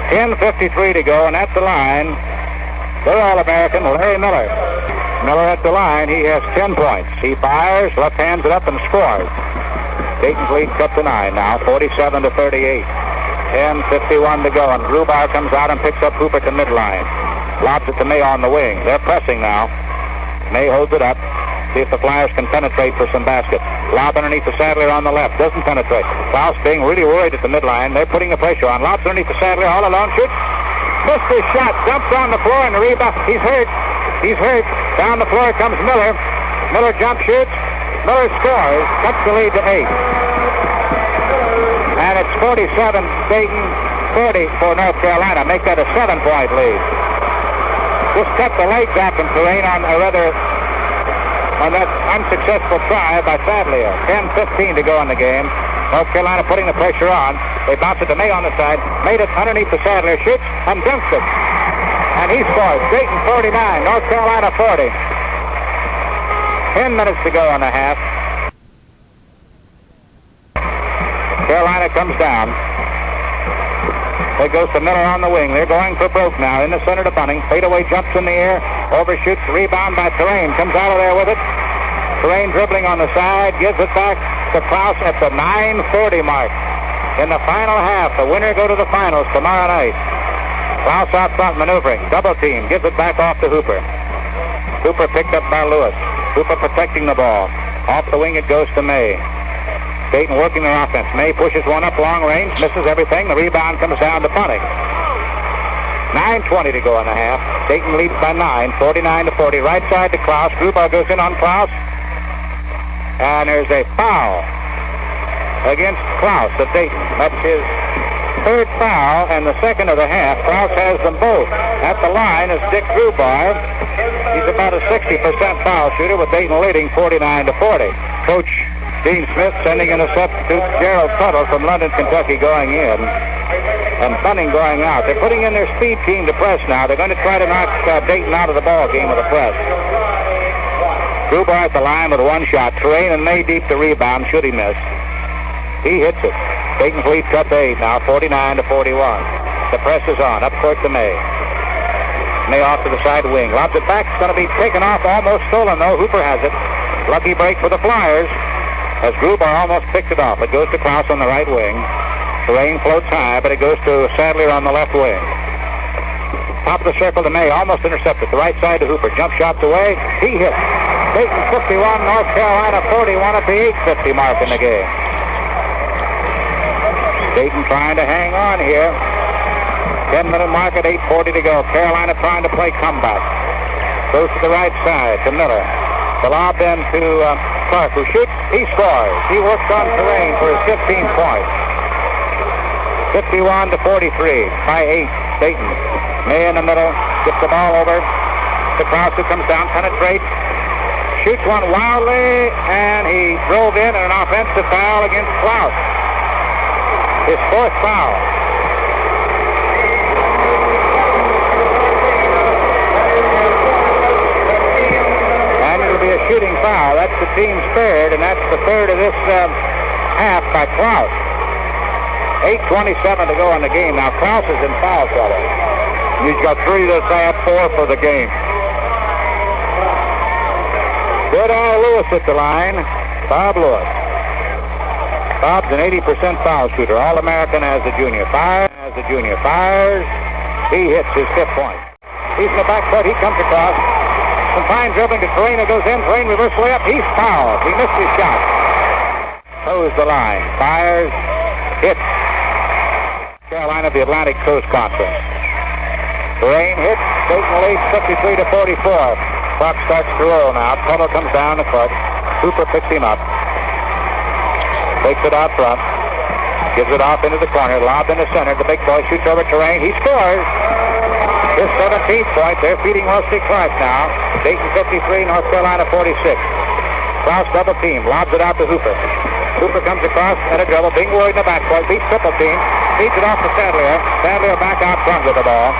10:53 to go, and at the line, their All-American, Larry Miller. Miller at the line, he has 10 points. He fires, left hands it up, and scores. Dayton's lead cut to 9 now, 47-38. 10:51 to go, and Grubar comes out and picks up Hooper to midline. Lobs it to May on the wing. They're pressing now. May holds it up. See if the Flyers can penetrate for some baskets. Lob underneath to Sadler on the left. Doesn't penetrate. Klaus being really worried at the midline. They're putting the pressure on. Lobs underneath to Sadler all alone. Shoots. Missed his shot. Dumps on the floor and the rebound. He's hurt. He's hurt. Down the floor comes Miller. Miller jump shoots. Miller scores. Cuts the lead to 8. And it's 47 Dayton, 40 for North Carolina. Make that a 7-point lead. Just cut the leg back in Terrain on that unsuccessful try by Sadler. 10:15 to go in the game. North Carolina putting the pressure on. They bounce it to May on the side. Made it underneath to Sadler. Shoots and dunks it. And he scores. Dayton 49, North Carolina 40. 10 minutes to go in the half. Carolina comes down. It goes to Miller on the wing. They're going for broke now. In the center to Bunning. Fadeaway jumps in the air. Overshoots. Rebound by Terrain. Comes out of there with it. Terrain dribbling on the side. Gives it back to Klaus at the 9:40 mark. In the final half, the winner go to the finals tomorrow night. Klaus out front maneuvering. Double team. Gives it back off to Hooper. Hooper picked up by Lewis. Hooper protecting the ball. Off the wing it goes to May. Dayton working their offense. May pushes one up long range, misses everything. The rebound comes down to punting. 9:20 to go in the half. Dayton leads by 9, 49-40. Right side to Klaus. Grubar goes in on Klaus. And there's a foul against Klaus of Dayton. That's his third foul and the second of the half. Klaus has them both. At the line is Dick Grubar. He's about a 60% foul shooter with Dayton leading 49-40. Coach Dean Smith sending in a substitute, Gerald Tuttle from London, Kentucky, going in. And Bunning going out. They're putting in their speed team to press now. They're going to try to knock Dayton out of the ball game with a press. Grubar at the line with one shot. Terrain and May deep to rebound. Should he miss? He hits it. Dayton's lead cut to 8 now, 49-41. The press is on. Up court to May. May off to the side wing. Lobs it back. It's going to be taken off. Almost stolen, though. Hooper has it. Lucky break for the Flyers as Grubar almost picked it off. It goes to Klaus on the right wing. Terrain floats high, but it goes to Sadler on the left wing. Top of the circle to May. Almost intercepted. The right side to Hooper. Jump shots away. He hits. Dayton 51, North Carolina 41 at the 8:50 mark in the game. Dayton trying to hang on here. 10-minute mark at 8:40 to go. Carolina trying to play comeback. Goes to the right side to Miller. The lob then to Clark, who shoots. He scores. He works on Terrain for his 15 points. 51-43 by 8. Dayton. May in the middle. Gets the ball over to Klaus, who comes down, penetrates. Shoots one wildly, and he drove in an offensive foul against Klaus. His fourth foul. And it'll be a shooting foul. That's the team's third, and that's the third of this half by Klaus. 8:27 to go in the game. Now Klaus is in foul trouble. He's got 3 this half, 4 for the game. Good Al Lewis at the line. Bob Lewis. Bob's an 80% foul shooter. All-American as a junior. Fires. He hits his 5th point. He's in the backcourt. He comes across. Some fine dribbling to Terrain, who goes in. Terrain reverse layup. He's fouled. He missed his shot. Toes the line. Fires. Hits. Carolina, the Atlantic Coast Conference. Terrain hits. Dayton leads 53-44. Clock starts to roll now. Tuttle comes down the court. Hooper picks him up. Takes it out front. Gives it off into the corner. Lobbed in the center. The big boy shoots over Terrain. He scores. His 17th point. They're feeding Wesley Clark now. Dayton 53, North Carolina 46. Klaus double team. Lobs it out to Hooper. Hooper comes across at a dribble. Bingwood in the backcourt. Beats triple team. Feeds it off to Sadler. Sadler back out front with the ball.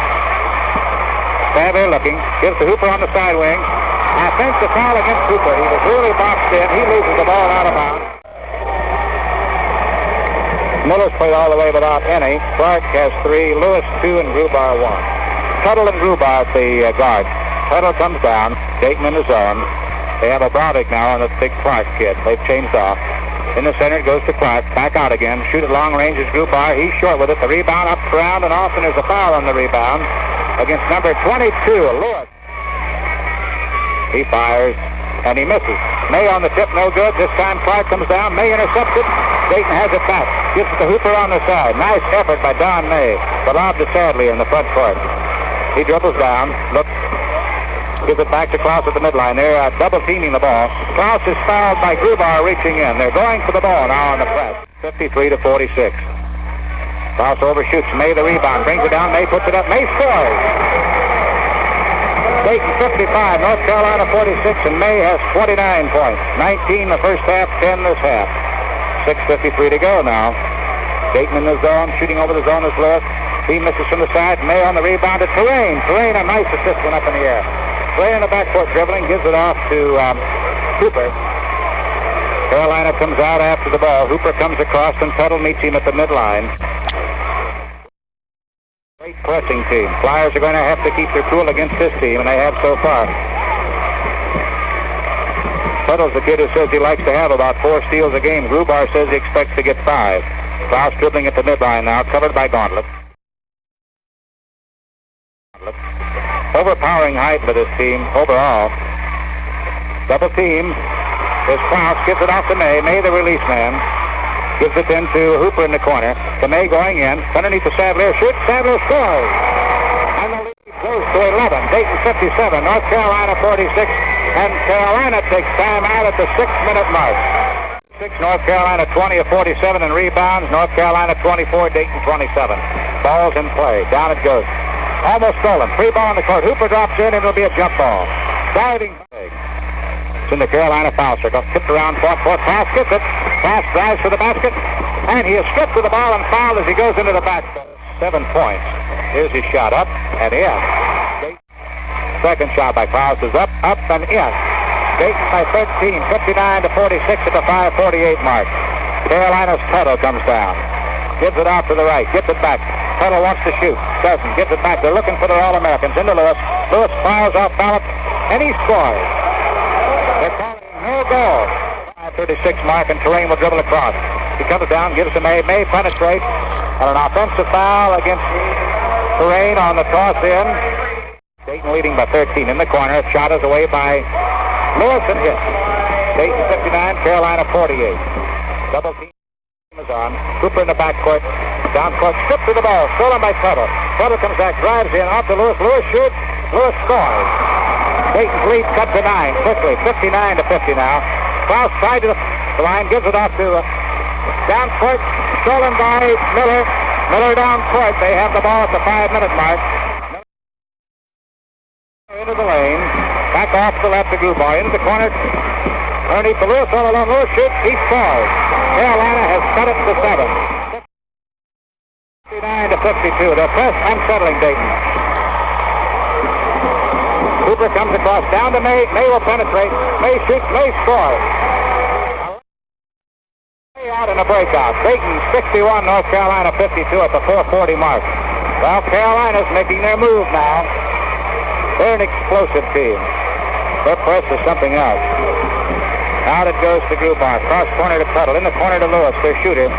Sadler looking. Gives to Hooper on the side wing. Offensive foul against Hooper. He was really boxed in. He loses the ball out of bounds. Miller's played all the way without any. Clark has 3. Lewis 2 and Grubar 1. Tuttle and Grubar at the guard. Tuttle comes down. Dayton in the zone. They have a Broderick now on the big Clark kid. They've changed off. In the center, it goes to Clark. Back out again. Shoot at long range is Grubar. He's short with it. The rebound up, around, and off, and there's a foul on the rebound against number 22, Lewis. He fires, and he misses. May on the tip, no good. This time Clark comes down. May intercepts it. Dayton has it back. Gives it to Hooper on the side. Nice effort by Don May. The lob to Sadler in the front court. He dribbles down. Looks. Gives it back to Klaus at the midline. They're double teaming the ball. Klaus is fouled by Grubar reaching in. They're going for the ball now on the press. 53-46. Klaus overshoots. May the rebound. Brings it down. May puts it up. May scores. Dayton 55. North Carolina 46. And May has 29 points. 19 the first half. 10 this half. 6:53 to go now. Dayton in the zone. Shooting over the zone is Lewis. He misses from the side. May on the rebound to Terrain. Terrain, a nice assist went up in the air. Terrain in the backcourt dribbling. Gives it off to Hooper. Carolina comes out after the ball. Hooper comes across and Tuttle meets him at the midline. Great pressing team. Flyers are going to have to keep their cool against this team, and they have so far. Tuttle's the kid who says he likes to have about 4 steals a game. Grubar says he expects to get 5. Klaus dribbling at the midline now, covered by Gauntlet. Overpowering height for this team overall. Double team. There's Klaus, gives it off to May. May the release man. Gives it then to Hooper in the corner. To May going in. Underneath the Sadler. Shoots. Sadler scores. And the lead goes to 11. Dayton 57. North Carolina 46. And Carolina takes time out at the 6-minute mark. 6, North Carolina 20 of 47 in rebounds. North Carolina 24, Dayton 27. Ball's in play. Down it goes. Almost stolen. Free ball on the court. Hooper drops in and it'll be a jump ball. Diving. It's in the Carolina foul circle. Tipped around, fought for pass, gets it. Pass drives to the basket. And he is stripped with the ball and fouled as he goes into the backcourt. 7 points. Here's his shot up and in. Second shot by Klaus is up and in. Dayton by 13, 59 to 46 at the 5:48 mark. Carolina's Tuttle comes down. Gives it out to the right. Gets it back. Tuttle wants to shoot. Doesn't. Gives it back. They're looking for their All-Americans. Into Lewis. Lewis fires off balance. And he scores. They're calling no goal. 5:36 mark and Terrain will dribble across. He comes down, gives to May. May penetrates on an offensive foul against Terrain on the toss in. Dayton leading by 13 in the corner. Shot is away by Lewis and hit. Dayton 59, Carolina 48. Double team is on. Cooper in the backcourt. Down court, stripped to the ball. Stolen by Tuttle. Tuttle comes back, drives in, off to Lewis. Lewis shoots. Lewis scores. Dayton's lead cut to 9 quickly. 59 to 50 now. Klaus side to the line, gives it off to down court. Stolen by Miller. Miller down court. They have the ball at the 5-minute mark. Into the lane. Back off to the left to Grubar. Into the corner. Underneath the Lewis all alone. Lewis shoots. He scores. Carolina has cut it to 7. 59 to 52. They're press unsettling Dayton. Cooper comes across down to May. May will penetrate. May shoots. May scores. May out in a breakout. Dayton 61, North Carolina 52 at the 4:40 mark. Well, Carolina's making their move now. They're an explosive team. Their press is something else. Out it goes to Grubar. Cross corner to Tuttle. In the corner to Lewis, their shooter.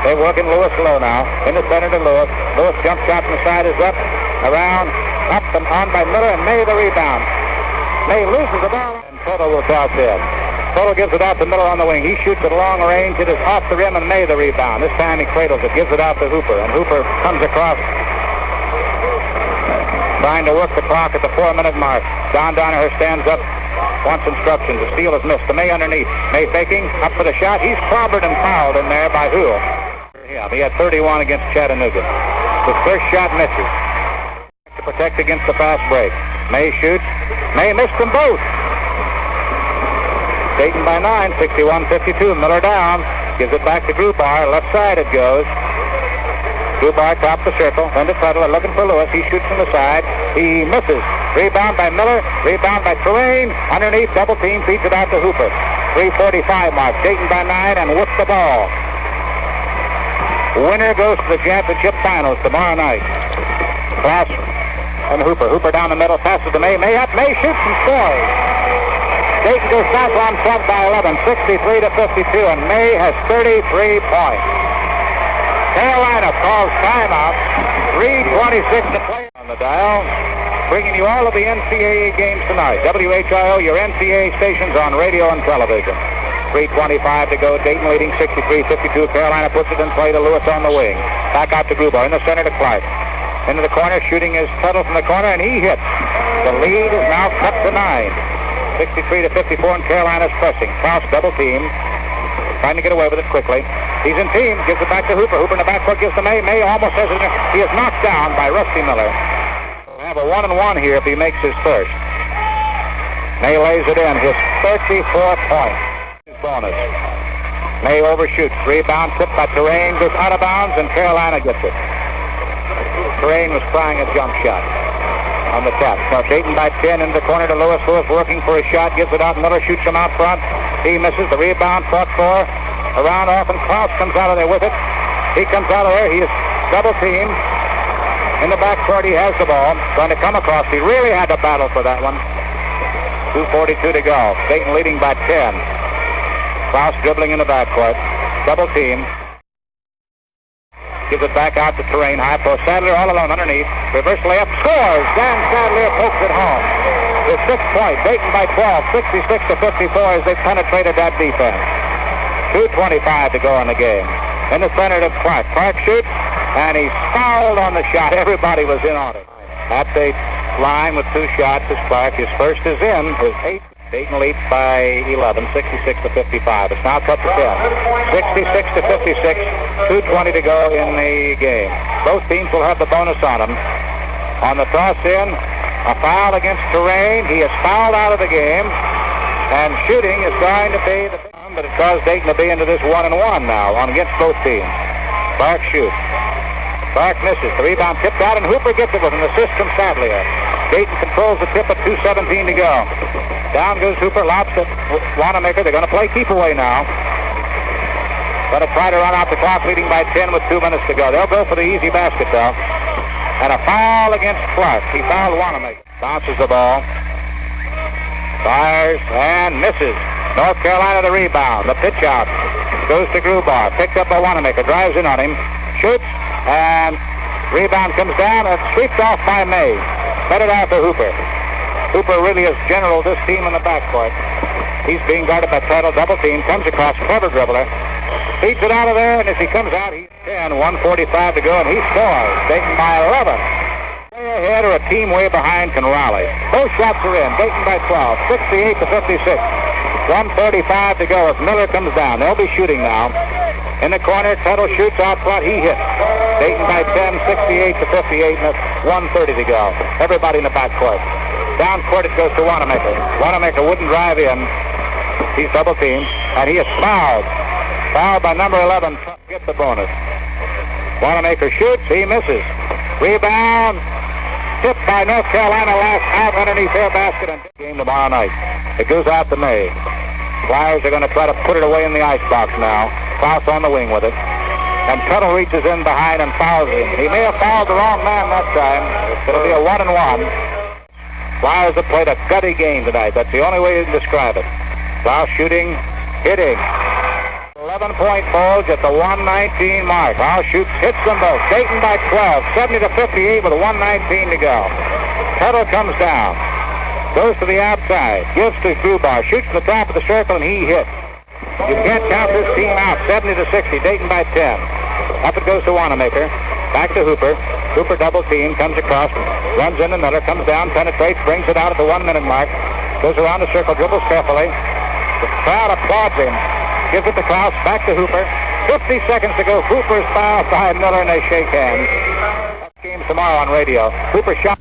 They're working Lewis low now. In the center to Lewis. Lewis jump shot from the side is up. Around. Up and on by Miller and May the rebound. May loses the ball and Tuttle will toss in. Tuttle gives it out to Miller on the wing. He shoots at long range. It is off the rim and May the rebound. This time he cradles it. Gives it out to Hooper. And Hooper comes across. Trying to work the clock at the 4-minute mark. Don Donaher stands up, wants instructions. The steal is missed. To May underneath. May faking, up for the shot. He's clobbered and fouled in there by Huell. Yeah, he had 31 against Chattanooga. His first shot misses. To protect against the fast break. May shoots. May missed them both. Dayton by 9, 61-52. Miller down. Gives it back to Grubar. Left side it goes. Grubar top the circle, then to Tuttle, looking for Lewis. He shoots from the side. He misses. Rebound by Miller. Rebound by Terrain. Underneath, double team, feeds it out to Hooper. 3:45 mark. Dayton by 9 and with the ball. Winner goes to the championship finals tomorrow night. Klaus and Hooper. Hooper down the middle, passes to May. May up. May shoots and scores. Dayton goes back on front by 11, 63-52, and May has 33 points. Carolina calls timeout. 3:26 to play on the dial. Bringing you all of the NCAA games tonight. WHIO, your NCAA stations on radio and television. 3:25 to go. Dayton leading 63-52. Carolina puts it in play to Lewis on the wing. Back out to Grubar. In the center to Clark. Into the corner. Shooting is Tuttle from the corner, and he hits. The lead is now cut to 9. 63-54, and Carolina's pressing. Klaus double team. Trying to get away with it quickly. He's in team. Gives it back to Hooper. Hooper in the backcourt gives to May. May almost has it. He is knocked down by Rusty Miller. We'll have a 1-and-1 here if he makes his first. May lays it in. His 34 points. His bonus. May overshoots. Rebound tipped by Terrain. Goes out of bounds, and Carolina gets it. Terrain was trying a jump shot on the tap. Now Dayton by 10 in the corner to Lewis. Lewis working for a shot. Gives it out. Miller shoots him out front. He misses. The rebound fought for. Around off, and Klaus comes out of there with it. He comes out of there. He is double teamed. In the backcourt, he has the ball. Trying to come across. He really had to battle for that one. 2:42 to go. Dayton leading by 10. Klaus dribbling in the backcourt. Double team. Gives it back out to Terrain. High post. Sadler all alone underneath. Reverse layup. Scores. Dan Sadler pokes it home. It's 6 point. Dayton by 12. 66-54 as they penetrated that defense. 2:25 to go in the game. In the center to Clark. Clark shoots, and he's fouled on the shot. Everybody was in on it. At the line with 2 shots is Clark. His first is in. His 8th. Dayton leads by 11, 66 to 55. It's now cut to 10. 66 to 56, 2:20 to go in the game. Both teams will have the bonus on them. On the toss in, a foul against Terrain. He is fouled out of the game, and shooting is going to be the but it caused Dayton to be into this 1-1 now on against both teams. Clark shoots. Clark misses. The rebound tipped out, and Hooper gets it with an assist from Sadlier. Dayton controls the tip at 2:17 to go. Down goes Hooper, lobs to Wanamaker. They're going to play keep away now. Going to try to run out the clock, leading by 10 with 2 minutes to go. They'll go for the easy basket, though. And a foul against Clark. He fouled Wanamaker. Bounces the ball. Fires and misses. North Carolina the rebound. The pitch out. Goes to Grubar. Picked up by Wanamaker. Drives in on him. Shoots. And rebound comes down and sweeps off by May. Headed out to Hooper. Hooper really has generaled this team in the backcourt. He's being guarded by Tuttle. Double team. Comes across. Clever dribbler. Feeds it out of there. And as he comes out, he's 10. 1:45 to go. And he scores. Dayton by 11. Way ahead or a team way behind can rally. Both shots are in. Dayton by 12. 68 to 56. 1:35 to go as Miller comes down. They'll be shooting now. In the corner, Tuttle shoots out front. He hits. Dayton by 10, 68 to 58, and that's 1:30 to go. Everybody in the backcourt. Down court it goes to Wanamaker. Wanamaker wouldn't drive in. He's double teamed, and he is fouled. Fouled by number 11. Gets the bonus. Wanamaker shoots. He misses. Rebound. Tipped by North Carolina last half underneath their basket. And game tomorrow night. It goes out to May. Flyers are going to try to put it away in the icebox now. Klaus on the wing with it. And Tuttle reaches in behind and fouls him. He may have fouled the wrong man that time. It'll be a 1-1. Flyers have played a gutty game tonight. That's the only way you can describe it. Klaus shooting, hitting. 11-point bulge at the 1:19 mark. Klaus shoots, hits them both. Dayton by 12, 70 to 58 with a 1:19 to go. Tuttle comes down. Goes to the outside. Gives to Grubar. Shoots from the top of the circle, and he hits. You can't count this team out. 70 to 60. Dayton by 10. Up it goes to Wanamaker. Back to Hooper. Hooper double team. Comes across. Runs into Miller. Comes down. Penetrates. Brings it out at the 1 minute mark. Goes around the circle. Dribbles carefully. The crowd applauds him. Gives it to Klaus. Back to Hooper. 50 seconds to go. Hooper's fouled by Miller, and they shake hands. Games tomorrow on radio. Hooper shot.